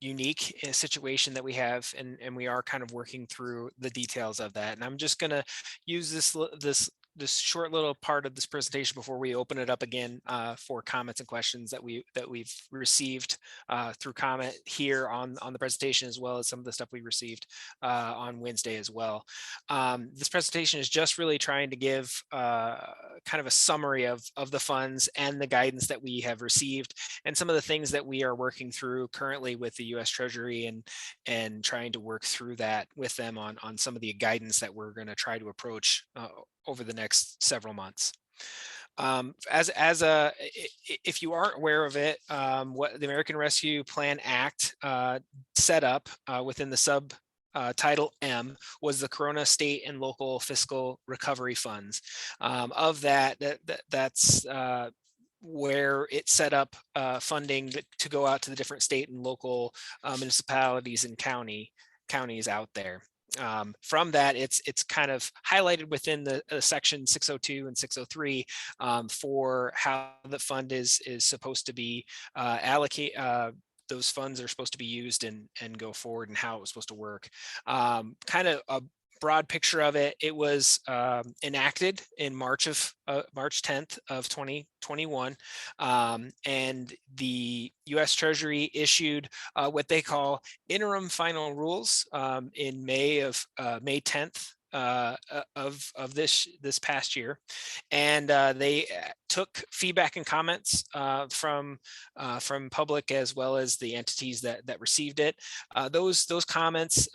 unique in a situation that we have, and we are kind of working through the details of that. And I'm just going to use this short little part of this presentation before we open it up again for comments and questions that we've received through comment here on the presentation, as well as some of the stuff we received on Wednesday as well. This presentation is just really trying to give kind of a summary of the funds and the guidance that we have received, and some of the things that we are working through currently with the U.S. Treasury, and trying to work through that with them on some of the guidance that we're going to try to approach over the next several months. If you aren't aware of it, what the American Rescue Plan Act set up within the subtitle M was the Corona State and Local Fiscal Recovery Funds. That's where it set up funding to go out to the different state and local municipalities and counties out there. From that, it's kind of highlighted within the section 602 and 603 for how the fund is supposed to be allocated. Those funds are supposed to be used and go forward, and how it was supposed to work. Kind of a broad picture of it. It was enacted in March 10th of 2021, and the U.S. Treasury issued what they call interim final rules in May 10th of this past year, and they took feedback and comments from public as well as the entities that received it. Those comments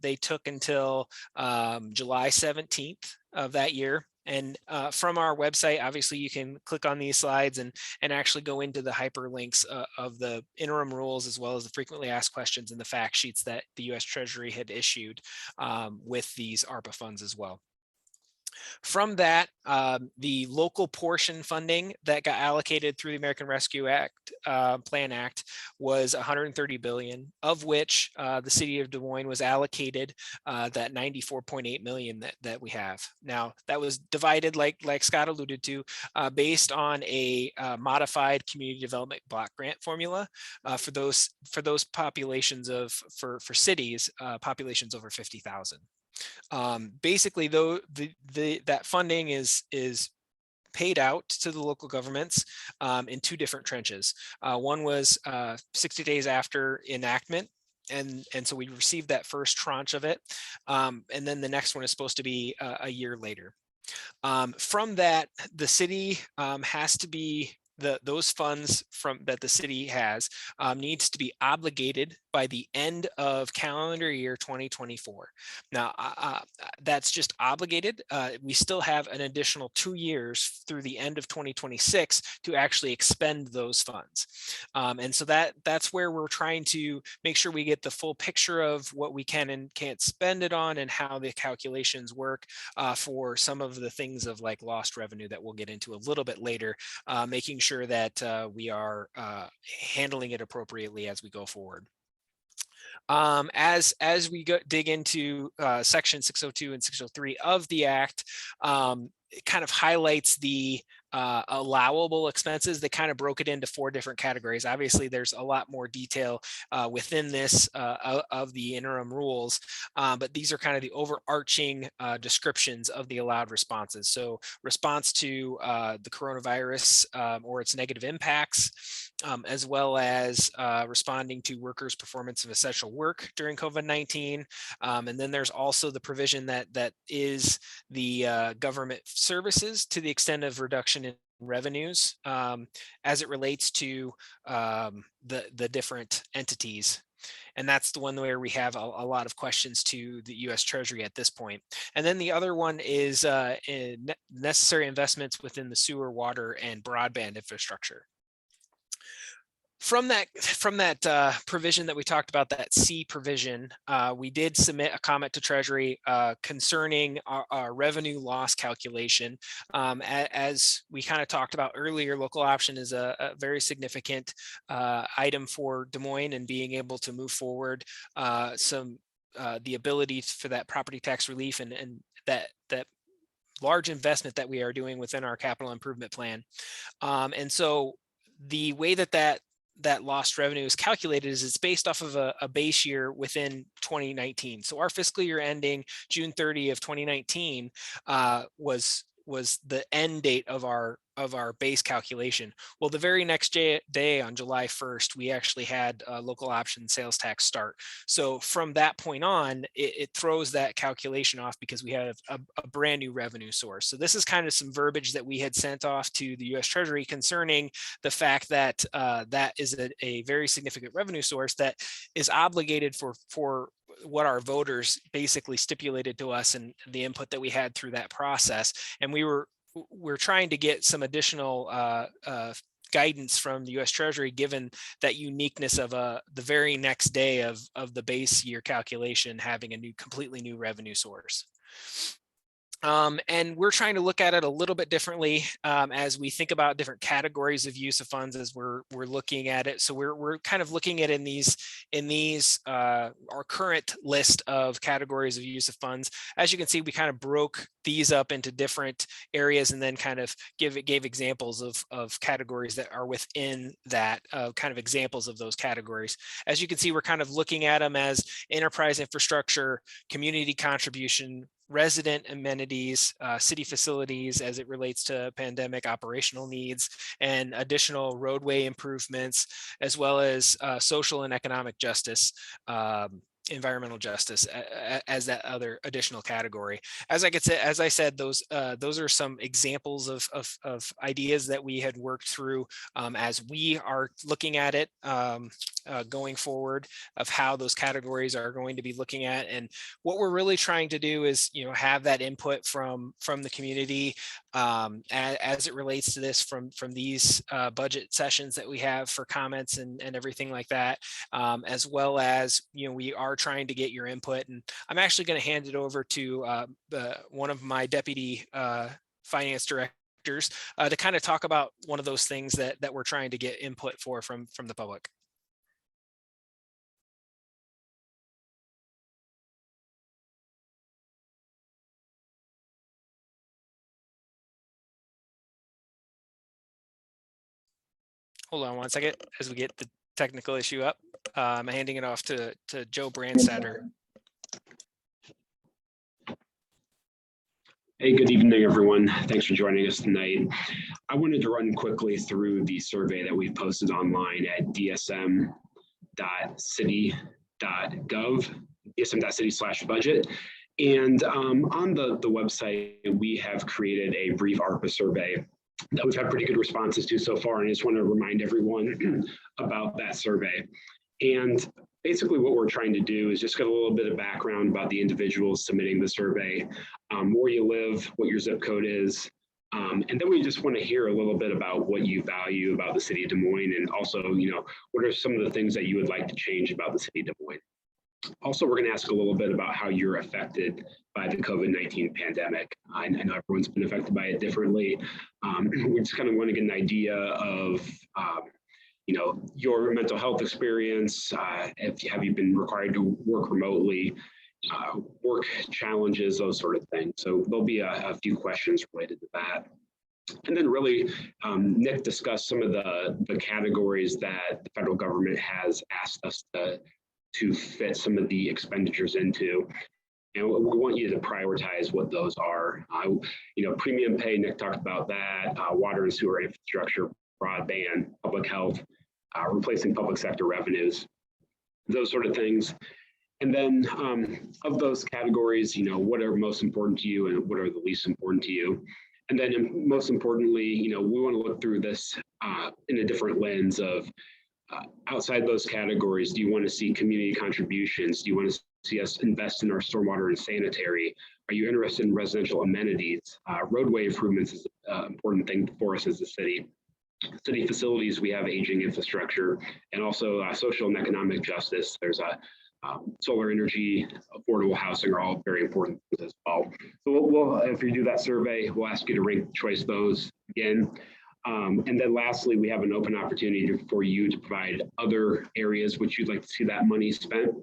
they took until July 17th of that year. And from our website, obviously, you can click on these slides and actually go into the hyperlinks of the interim rules, as well as the frequently asked questions and the fact sheets that the U.S. Treasury had issued with these ARPA funds as well. From that, the local portion funding that got allocated through the American Rescue Act Plan Act was 130 billion, of which the city of Des Moines was allocated that 94.8 million that we have. Now that was divided, like Scott alluded to, based on a modified community development block grant formula for those populations for cities populations over 50,000. Basically, though, that funding is paid out to the local governments in two different trenches. One was 60 days after enactment. And so we received that first tranche of it. And then the next one is supposed to be a year later. From that, the city has to be those funds that the city has needs to be obligated by the end of calendar year 2024. Now, that's just obligated. We still have an additional 2 years through the end of 2026 to actually expend those funds. And so that's where we're trying to make sure we get the full picture of what we can and can't spend it on and how the calculations work for some of the things of like lost revenue that we'll get into a little bit later, making sure that we are handling it appropriately as we go forward. As we dig into section 602 and 603 of the Act, it kind of highlights the allowable expenses. They kind of broke it into 4 different categories. Obviously, there's a lot more detail within this of the interim rules, but these are kind of the overarching descriptions of the allowed responses. So response to the coronavirus or its negative impacts, as well as responding to workers' performance of essential work during COVID-19. And then there's also the provision that is the government services to the extent of reduction in revenues as it relates to the different entities. And that's the one where we have a lot of questions to the U.S. Treasury at this point. And then the other one is necessary investments within the sewer, water, and broadband infrastructure. From that provision that we talked about, that C provision, we did submit a comment to Treasury concerning our revenue loss calculation. As we kind of talked about earlier, local option is a very significant item for Des Moines and being able to move forward the ability for that property tax relief and that large investment that we are doing within our capital improvement plan. And so the way that lost revenue is calculated is it's based off of a base year within 2019. So our fiscal year ending June 30 of 2019 was the end date of our base calculation. Well, the very next day on July 1st, we actually had a local option sales tax start. So from that point on, it throws that calculation off because we have a brand new revenue source. So this is kind of some verbiage that we had sent off to the U.S. Treasury concerning the fact that that is a very significant revenue source that is obligated for what our voters basically stipulated to us and the input that we had through that process. And we're trying to get some additional guidance from the U.S. Treasury, given that uniqueness of the very next day of the base year calculation having a completely new revenue source. And we're trying to look at it a little bit differently as we think about different categories of use of funds as we're looking at it. So we're kind of looking at in these our current list of categories of use of funds. As you can see, we kind of broke these up into different areas and then kind of gave examples of categories that are within that kind of examples of those categories. As you can see, we're kind of looking at them as enterprise infrastructure, community contribution, resident amenities, city facilities as it relates to pandemic operational needs, and additional roadway improvements, as well as social and economic justice, environmental justice as that other additional category. As I said, those are some examples of ideas that we had worked through as we are looking at it going forward, of how those categories are going to be looking at. And what we're really trying to do is, have that input from the community as it relates to this from these budget sessions that we have for comments and everything like that, as well as, we are are trying to get your input. And I'm actually going to hand it over to one of my deputy finance directors to kind of talk about one of those things that we're trying to get input for from the public. Hold on one second as we get the technical issue up. I'm handing it off to Joe Brandstatter. Hey, good evening, everyone. Thanks for joining us tonight. I wanted to run quickly through the survey that we've posted online at dsm.city.gov, dsm.city/budget. And on the website, we have created a brief Arpa survey that we've had pretty good responses to so far. And I just want to remind everyone about that survey. And basically what we're trying to do is just get a little bit of background about the individuals submitting the survey, where you live, what your zip code is. And then we just want to hear a little bit about what you value about the city of Des Moines, and also, what are some of the things that you would like to change about the city of Des Moines. Also, we're going to ask a little bit about how you're affected by the COVID-19 pandemic. I know everyone's been affected by it differently. We just kind of want to get an idea of, your mental health experience. Have you been required to work remotely, work challenges, those sort of things. So there'll be a few questions related to that. And then really, Nick discussed some of the categories that the federal government has asked us to fit some of the expenditures into. And we want you to prioritize what those are. Premium pay, Nick talked about that, water and sewer infrastructure, broadband, public health, replacing public sector revenues, those sort of things. And then of those categories, what are most important to you and what are the least important to you? And then most importantly, we want to look through this in a different lens of outside those categories. Do you want to see community contributions? Do you want to see us invest in our stormwater and sanitary? Are you interested in residential amenities? Roadway improvements is an important thing for us as a city. City facilities, we have aging infrastructure, and also social and economic justice. There's solar energy, affordable housing are all very important as well. So we'll, if you do that survey, we'll ask you to rank choice those again. And then lastly, we have an open opportunity for you to provide other areas which you'd like to see that money spent.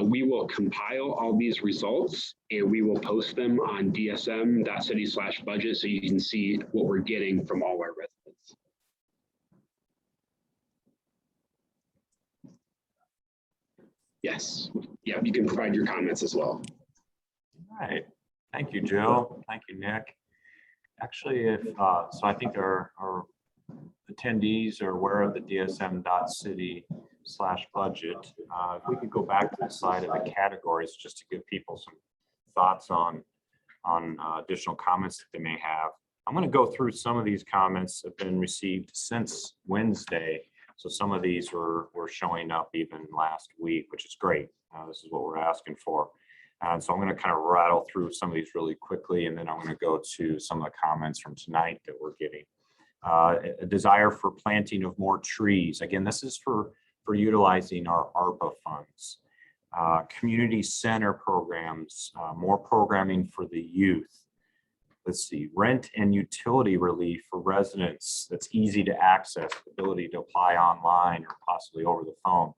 We will compile all these results and we will post them on dsm.city/budget so you can see what we're getting from all our residents. Yes, yeah, you can provide your comments as well. All right, thank you, Joe. Thank you, Nick. Actually, so I think our attendees are aware of the dsm.city/budget. If we could go back to the slide of the categories just to give people some thoughts on additional comments that they may have. I'm going to go through some of these comments that have been received since Wednesday. So some of these were showing up even last week, which is great. This is what we're asking for. And so I'm going to kind of rattle through some of these really quickly, and then I'm going to go to some of the comments from tonight that we're getting. A desire for planting of more trees. Again, this is for utilizing our ARPA funds. Community center programs, more programming for the youth. Let's see, rent and utility relief for residents that's easy to access, the ability to apply online or possibly over the phone.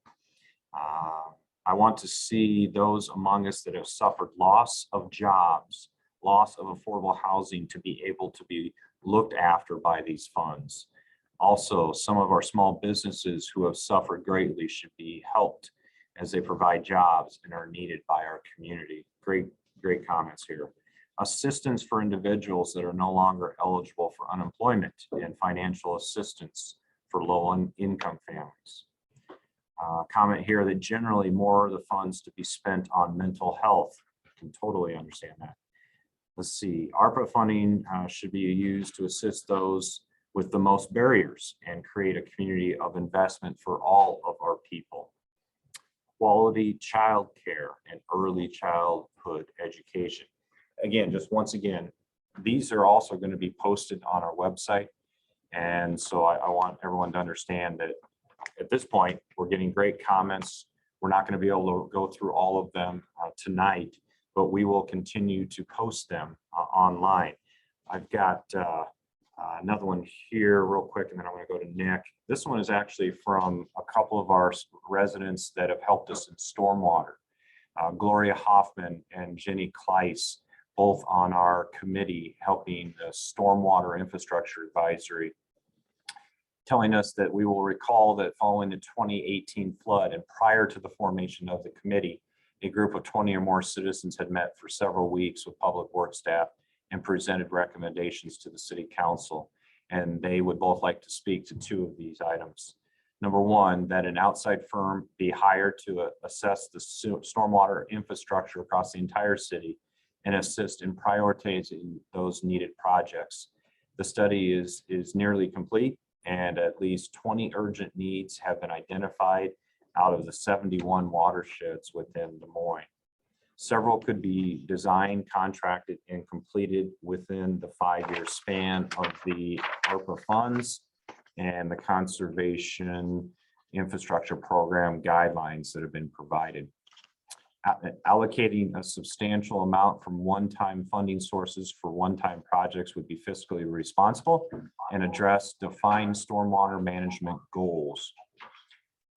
I want to see those among us that have suffered loss of jobs, loss of affordable housing to be able to be looked after by these funds. Also, some of our small businesses who have suffered greatly should be helped as they provide jobs and are needed by our community. Great comments here. Assistance for individuals that are no longer eligible for unemployment and financial assistance for low-income families. Comment here that generally more of the funds to be spent on mental health. I can totally understand that. Let's see, ARPA funding should be used to assist those with the most barriers and create a community of investment for all of our people. Quality child care and early childhood education. Again, just once again, these are also going to be posted on our website. And so I want everyone to understand that at this point, we're getting great comments. We're not going to be able to go through all of them tonight, but we will continue to post them online. I've got another one here real quick, and then I'm going to go to Nick. This one is actually from a couple of our residents that have helped us in stormwater. Gloria Hoffman and Jenny Kleiss, both on our committee helping the Stormwater Infrastructure Advisory, telling us that we will recall that following the 2018 flood and prior to the formation of the committee, a group of 20 or more citizens had met for several weeks with public works staff and presented recommendations to the city council. And they would both like to speak to two of these items. Number one, that an outside firm be hired to assess the stormwater infrastructure across the entire city and assist in prioritizing those needed projects. The study is nearly complete, and at least 20 urgent needs have been identified out of the 71 watersheds within Des Moines. Several could be designed, contracted, and completed within the 5-year span of the ARPA funds and the Conservation Infrastructure Program guidelines that have been provided. Allocating a substantial amount from one-time funding sources for one-time projects would be fiscally responsible and address defined stormwater management goals.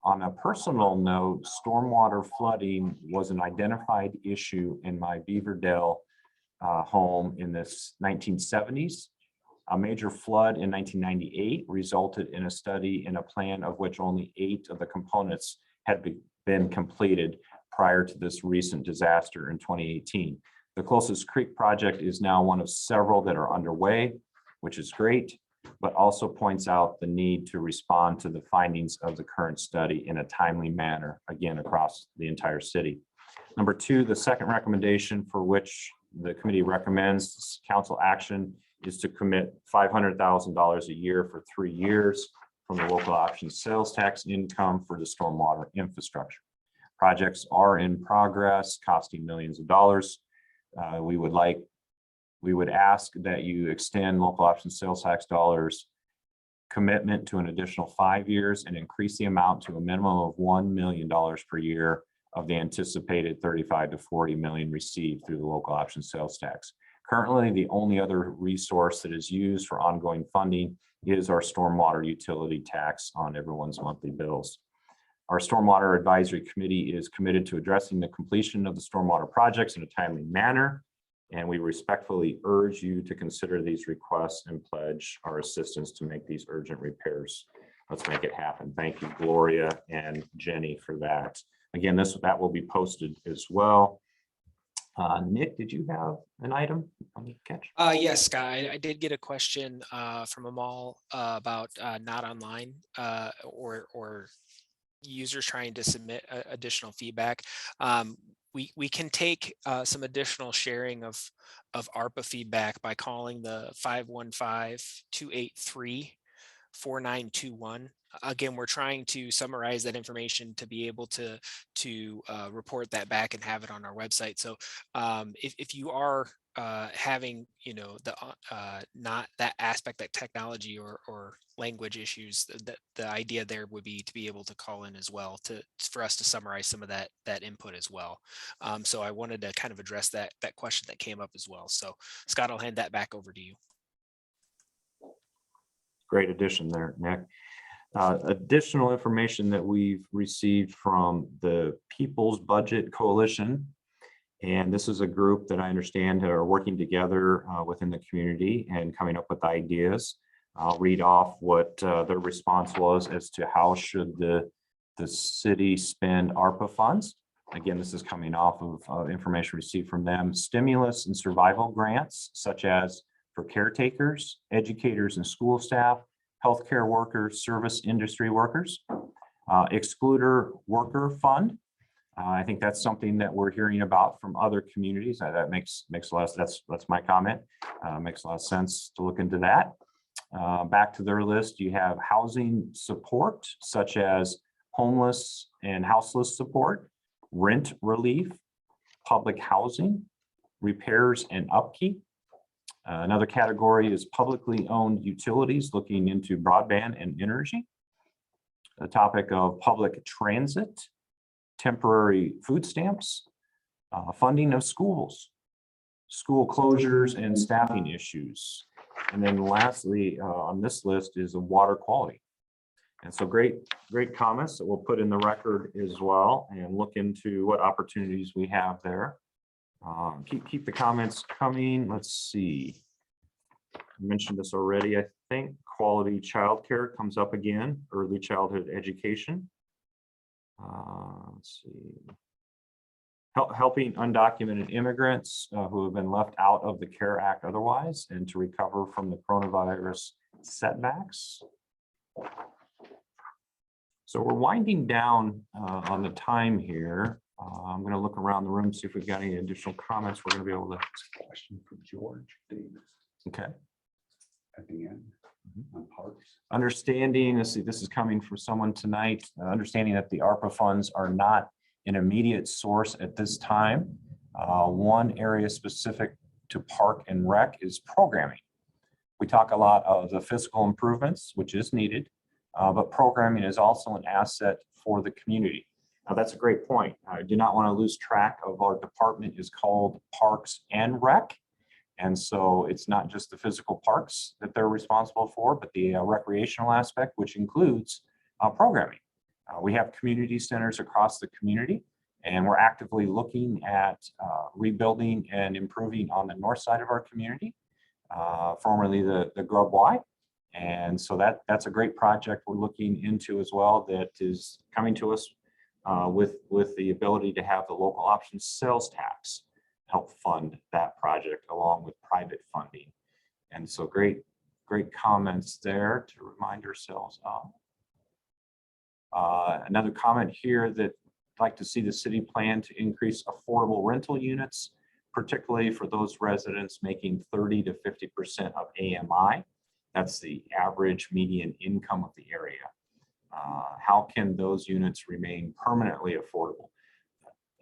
On a personal note, stormwater flooding was an identified issue in my Beaverdale home in the 1970s. A major flood in 1998 resulted in a study in a plan of which only 8 of the components had been completed prior to this recent disaster in 2018. The Closest Creek project is now one of several that are underway, which is great, but also points out the need to respond to the findings of the current study in a timely manner, again, across the entire city. Number two, the second recommendation for which the committee recommends council action is to commit $500,000 a year for 3 years from the local option sales tax income for the stormwater infrastructure. Projects are in progress, costing millions of dollars. We would ask that you extend local option sales tax dollars commitment to an additional 5 years and increase the amount to a minimum of $1 million per year of the anticipated 35 to 40 million received through the local option sales tax. Currently, the only other resource that is used for ongoing funding is our stormwater utility tax on everyone's monthly bills. Our Stormwater Advisory Committee is committed to addressing the completion of the stormwater projects in a timely manner, and we respectfully urge you to consider these requests and pledge our assistance to make these urgent repairs. Let's make it happen. Thank you, Gloria and Jenny, for that. Again, that will be posted as well. Nick, did you have an item on the catch? Yes, Scott, I did get a question from Amal about not online or users trying to submit additional feedback. We can take some additional sharing of ARPA feedback by calling the 515-283-4921. Again, we're trying to summarize that information to be able to report that back and have it on our website. So if you are having, the not that aspect, that technology or language issues, the idea there would be to be able to call in as well for us to summarize some of that input as well. So I wanted to kind of address that question that came up as well. So Scott, I'll hand that back over to you. Great addition there, Nick. Additional information that we've received from the People's Budget Coalition, and this is a group that I understand are working together within the community and coming up with ideas. I'll read off what their response was as to how should the city spend ARPA funds. Again, this is coming off of information received from them. Stimulus and survival grants, such as for caretakers, educators and school staff, healthcare workers, service industry workers, excluder worker fund. I think that's something that we're hearing about from other communities. That makes a lot of sense. That's my comment. Makes a lot of sense to look into that. Back to their list, you have housing support, such as homeless and houseless support, rent relief, public housing, repairs and upkeep. Another category is publicly owned utilities, looking into broadband and energy. The topic of public transit, temporary food stamps, funding of schools, school closures and staffing issues. And then lastly, on this list is the water quality. And so great comments that we'll put in the record as well and look into what opportunities we have there. Keep the comments coming. Let's see. I mentioned this already, I think. Quality childcare comes up again, early childhood education. Let's see. Helping undocumented immigrants who have been left out of the CARE Act otherwise and to recover from the coronavirus setbacks. So we're winding down on the time here. I'm going to look around the room, see if we've got any additional comments. We're going to be able to. Question for George Davis. Okay. At the end on parks. Understanding, let's see, this is coming from someone tonight. Understanding that the ARPA funds are not an immediate source at this time. One area specific to park and rec is programming. We talk a lot of the physical improvements, which is needed, but programming is also an asset for the community. Now, that's a great point. I do not want to lose track of our department is called Parks and Rec. And so it's not just the physical parks that they're responsible for, but the recreational aspect, which includes programming. We have community centers across the community, and we're actively looking at rebuilding and improving on the north side of our community, formerly the Grub Y. And so that's a great project we're looking into as well that is coming to us with the ability to have the local option sales tax help fund that project along with private funding. And so great comments there to remind ourselves of. Another comment here that I'd like to see the city plan to increase affordable rental units, particularly for those residents making 30 to 50% of AMI. That's the average median income of the area. How can those units remain permanently affordable?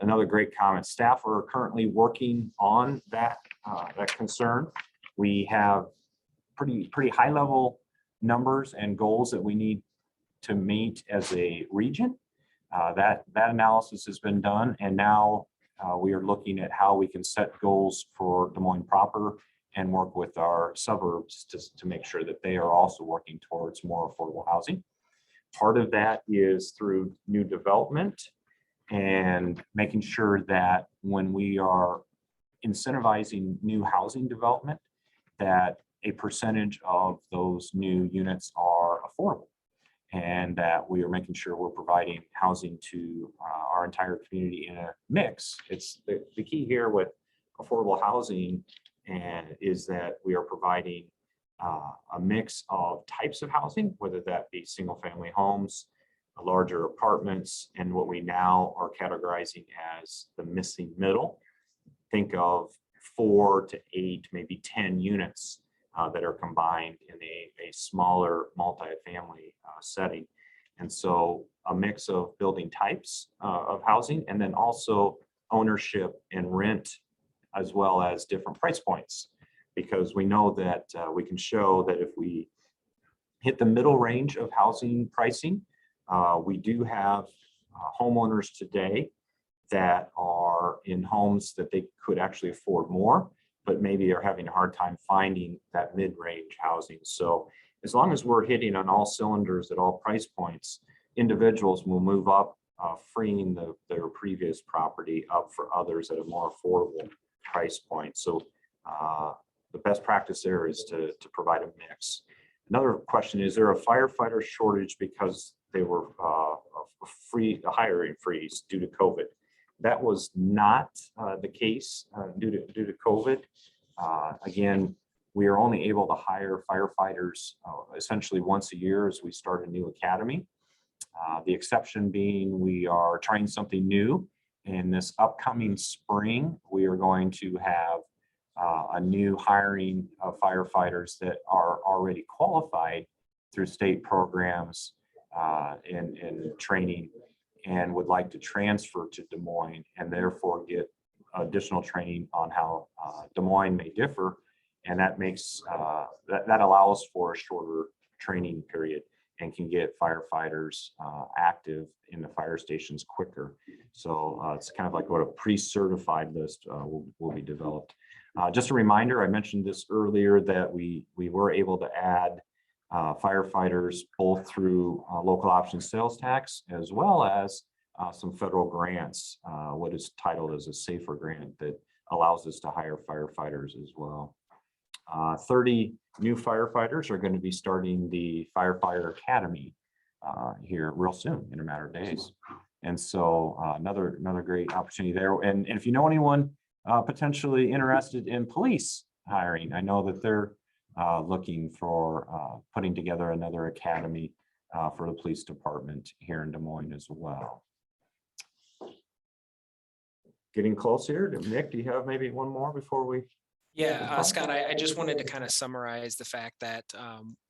Another great comment. Staff are currently working on that concern. We have pretty high level numbers and goals that we need to meet as a region. That analysis has been done, and now we are looking at how we can set goals for Des Moines proper and work with our suburbs to make sure that they are also working towards more affordable housing. Part of that is through new development and making sure that when we are incentivizing new housing development, that a percentage of those new units are affordable, and that we are making sure we're providing housing to our entire community in a mix. It's the key here with affordable housing and is that we are providing a mix of types of housing, whether that be single family homes, larger apartments, and what we now are categorizing as the missing middle. Think of 4 to 8, maybe 10 units that are combined in a smaller multifamily setting. And so a mix of building types of housing, and then also ownership and rent, as well as different price points, because we know that we can show that if we hit the middle range of housing pricing, we do have homeowners today that are in homes that they could actually afford more, but maybe are having a hard time finding that mid-range housing. So as long as we're hitting on all cylinders at all price points, individuals will move up, freeing their previous property up for others at a more affordable price point. So the best practice there is to provide a mix. Another question, is there a firefighter shortage because they were a hiring freeze due to COVID? That was not the case due to COVID. Again, we are only able to hire firefighters essentially once a year as we start a new academy. The exception being we are trying something new. In this upcoming spring, we are going to have a new hiring of firefighters that are already qualified through state programs in training and would like to transfer to Des Moines and therefore get additional training on how Des Moines may differ. And that makes that allows for a shorter training period. and can get firefighters active in the fire stations quicker. So it's kind of like what a pre-certified list will be developed. Just a reminder, I mentioned this earlier, that we were able to add firefighters both through local option sales tax as well as some federal grants, what is titled as a SAFER grant that allows us to hire firefighters as well. 30 new firefighters are going to be starting the Firefighter Academy here real soon, in a matter of days. And so another great opportunity there. And if you know anyone potentially interested in police hiring, I know that they're looking for putting together another academy for the police department here in Des Moines as well. Getting close here. Nick, do you have maybe one more before we? Yeah, Scott, I just wanted to kind of summarize the fact that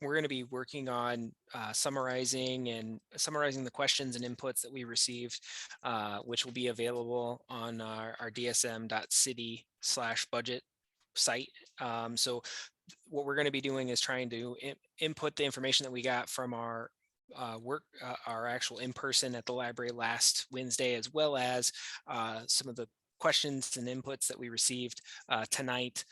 we're going to be working on summarizing the questions and inputs that we received, which will be available on our dsm.city/budget site. So what we're going to be doing is trying to input the information that we got from our our actual in-person at the library last Wednesday, as well as some of the questions and inputs that we received tonight,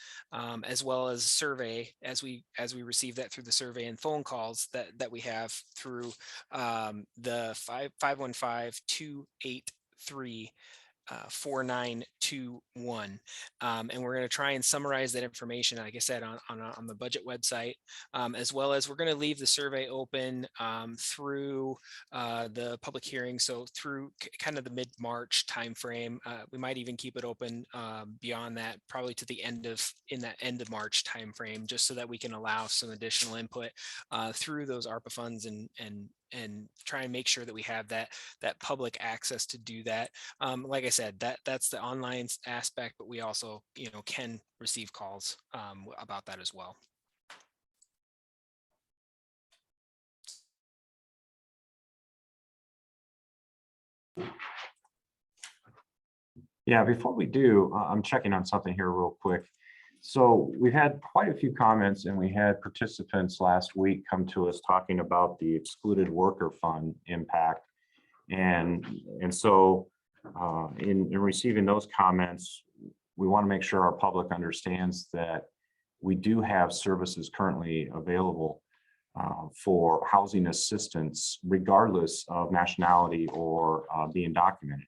as well as survey as we receive that through the survey and phone calls that we have through the 515-283 4921, and we're going to try and summarize that information, like I said, on the budget website, as well as we're going to leave the survey open through the public hearing, so through kind of the mid-March timeframe. We might even keep it open beyond that, probably to the end of March timeframe, just so that we can allow some additional input through those ARPA funds and try and make sure that we have that public access to do that. Like I said, that's the online aspect, but we also, can receive calls about that as well. Yeah, before we do, I'm checking on something here real quick. So we've had quite a few comments, and we had participants last week come to us talking about the excluded worker fund impact. And so in receiving those comments, we want to make sure our public understands that we do have services currently available for housing assistance, regardless of nationality or being documented.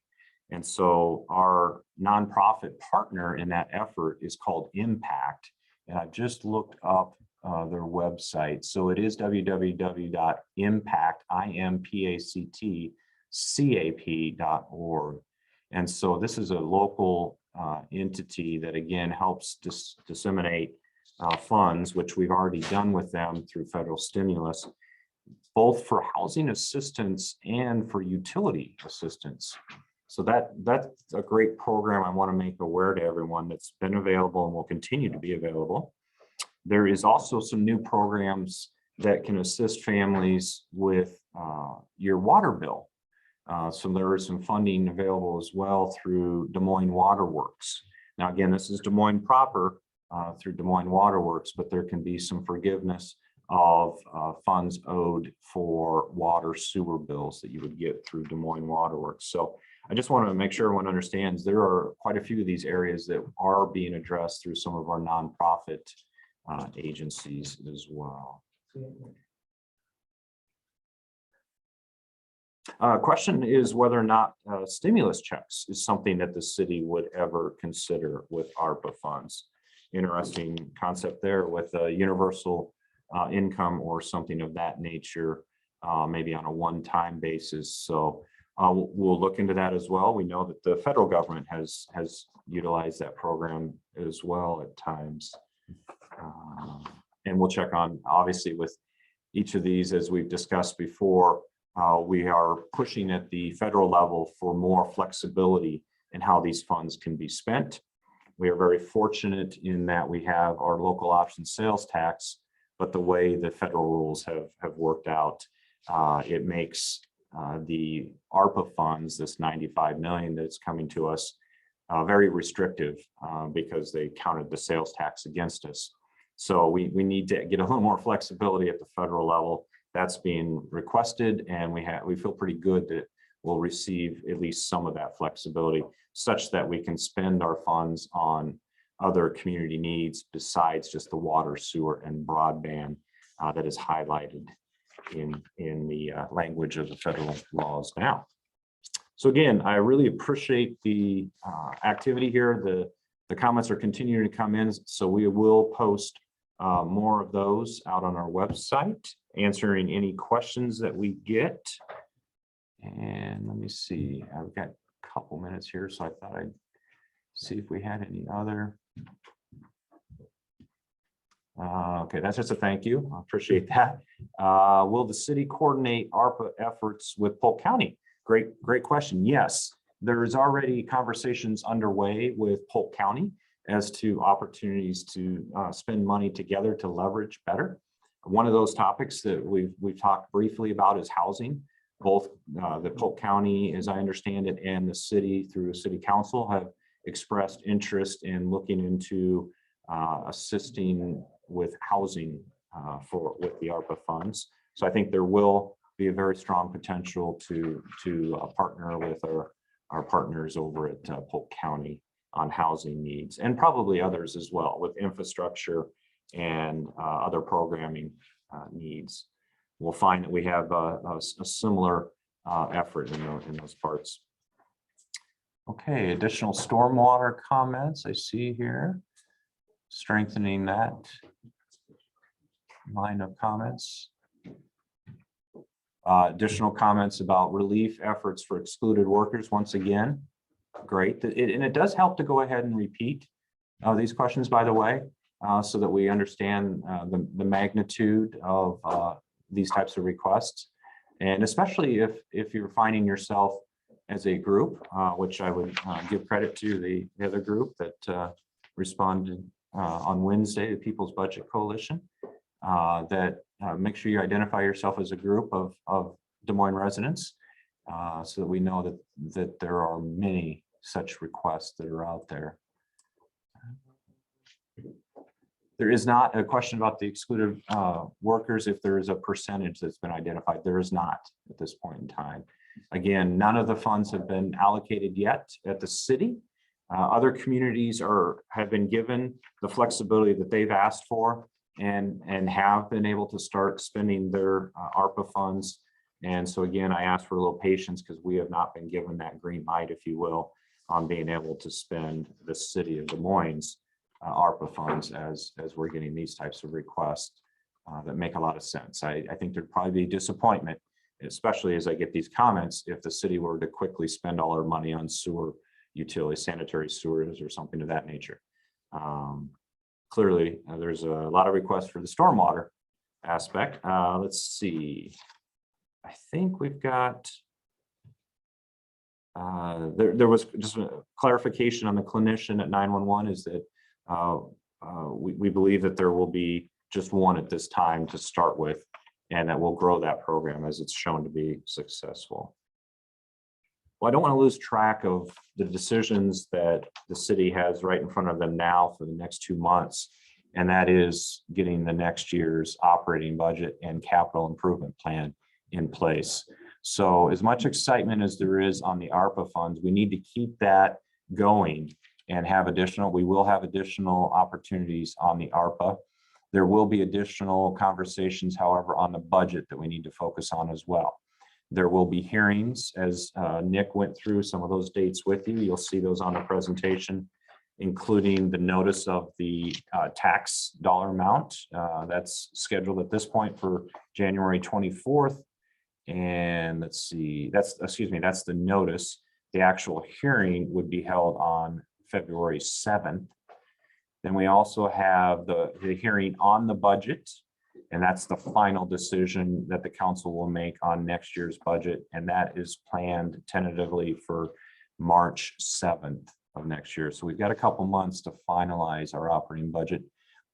And so our nonprofit partner in that effort is called Impact. And I've just looked up their website. So it is www.impactcap.org. And so this is a local entity that, again, helps disseminate funds, which we've already done with them through federal stimulus, both for housing assistance and for utility assistance. So that's a great program I want to make aware to everyone that's been available and will continue to be available. There is also some new programs that can assist families with your water bill. So there is some funding available as well through Des Moines Water Works. Now, again, this is Des Moines proper through Des Moines Water Works, but there can be some forgiveness of funds owed for water sewer bills that you would get through Des Moines Water Works. So I just want to make sure everyone understands there are quite a few of these areas that are being addressed through some of our nonprofit agencies as well. Question is whether or not stimulus checks is something that the city would ever consider with ARPA funds. Interesting concept there with a universal income or something of that nature, maybe on a one-time basis. So we'll look into that as well. We know that the federal government has utilized that program as well at times. And we'll check on, obviously, with each of these, as we've discussed before, we are pushing at the federal level for more flexibility in how these funds can be spent. We are very fortunate in that we have our local option sales tax, but the way the federal rules have worked out, it makes the ARPA funds, this 95 million that's coming to us, very restrictive because they counted the sales tax against us. So we need to get a little more flexibility at the federal level. that's being requested, and we feel pretty good that we'll receive at least some of that flexibility such that we can spend our funds on other community needs besides just the water, sewer, and broadband that is highlighted in the language of the federal laws now. So again, I really appreciate the activity here. The comments are continuing to come in, so we will post more of those out on our website, answering any questions that we get. And let me see, I've got a couple minutes here, so I thought I'd see if we had any other. Okay, that's just a thank you. I appreciate that. Will the city coordinate ARPA efforts with Polk County? Great question. Yes, there is already conversations underway with Polk County as to opportunities to spend money together to leverage better. One of those topics that we've talked briefly about is housing. Both the Polk County, as I understand it, and the city through city council have expressed interest in looking into assisting with housing with the ARPA funds. So I think there will be a very strong potential to partner with our partners over at Polk County on housing needs, and probably others as well with infrastructure and other programming needs. We'll find that we have a similar effort in those parts. Okay, additional stormwater comments I see here. Strengthening that line of comments. Additional comments about relief efforts for excluded workers. Once again, great. And it does help to go ahead and repeat these questions, by the way, so that we understand the magnitude of these types of requests. And especially if you're finding yourself as a group, which I would give credit to the other group that responded on Wednesday, the People's Budget Coalition, that make sure you identify yourself as a group of Des Moines residents, so that we know that there are many such requests that are out there. There is not a question about the excluded workers if there is a percentage that's been identified. There is not at this point in time. Again, none of the funds have been allocated yet at the city. Other communities have been given the flexibility that they've asked for and have been able to start spending their ARPA funds. And so again, I ask for a little patience because we have not been given that green light, if you will, on being able to spend the city of Des Moines ARPA funds as we're getting these types of requests that make a lot of sense. I think there'd probably be disappointment, especially as I get these comments, if the city were to quickly spend all our money on sewer utilities, sanitary sewers, or something of that nature. Clearly, there's a lot of requests for the stormwater aspect. Let's see. I think we've got, there was just a clarification on the clinician at 911 is that we believe that there will be just one at this time to start with, and that we'll grow that program as it's shown to be successful. Well, I don't want to lose track of the decisions that the city has right in front of them now for the next 2 months, and that is getting the next year's operating budget and capital improvement plan in place. So as much excitement as there is on the ARPA funds, we need to keep that going and we will have additional opportunities on the ARPA. There will be additional conversations, however, on the budget that we need to focus on as well. There will be hearings, as Nick went through some of those dates with you. You'll see those on the presentation, including the notice of the tax dollar amount. That's scheduled at this point for January 24th. And let's see, that's the notice. The actual hearing would be held on February 7th. Then we also have the hearing on the budget, and that's the final decision that the council will make on next year's budget. And that is planned tentatively for March 7th of next year. So we've got a couple months to finalize our operating budget.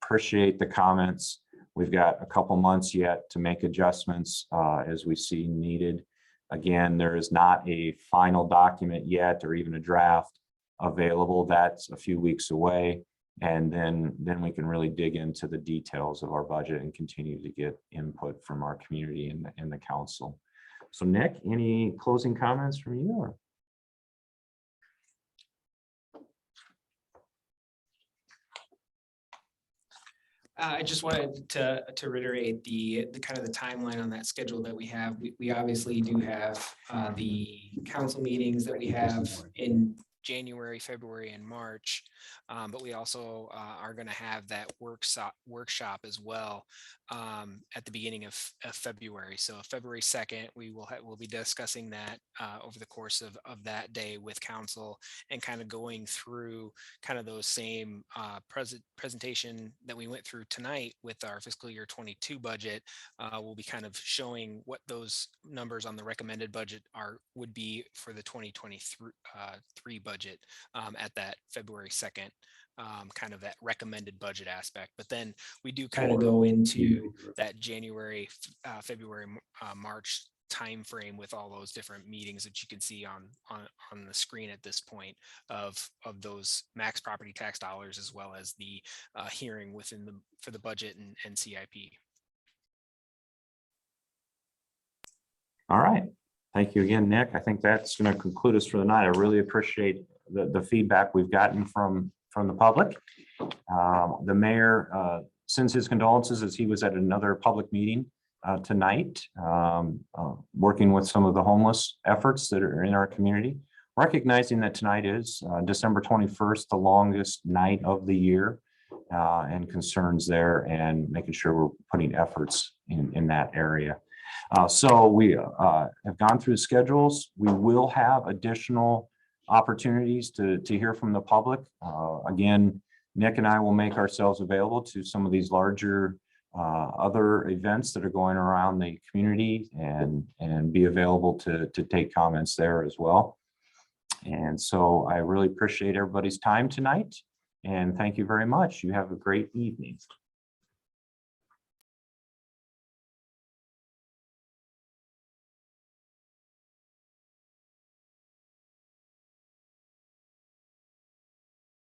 Appreciate the comments. We've got a couple months yet to make adjustments as we see needed. Again, there is not a final document yet or even a draft available. That's a few weeks away. And then we can really dig into the details of our budget and continue to get input from our community and the council. So Nick, any closing comments from you? Or? I just wanted to reiterate the kind of the timeline on that schedule that we have. We obviously do have the council meetings that we have in January, February, and March, but we also are going to have that workshop as well at the beginning of February. So February 2nd, we'll be discussing that over the course of that day with council and kind of going through kind of those same presentation that we went through tonight with our fiscal year 22 budget. We'll be kind of showing what those numbers on the recommended budget would be for the 2023 budget at that February 2nd, kind of that recommended budget aspect. But then we do kind of go into that January, February, March timeframe with all those different meetings that you can see on the screen at this point of those max property tax dollars, as well as the hearing for the budget and CIP. All right. Thank you again, Nick. I think that's going to conclude us for the night. I really appreciate the feedback we've gotten from the public. The mayor sends his condolences as he was at another public meeting tonight, working with some of the homeless efforts that are in our community, recognizing that tonight is December 21st, the longest night of the year, and concerns there, and making sure we're putting efforts in that area. So we have gone through the schedules. We will have additional opportunities to hear from the public. Again, Nick and I will make ourselves available to some of these larger other events that are going around the community and be available to take comments there as well. And so I really appreciate everybody's time tonight, and thank you very much. You have a great evening.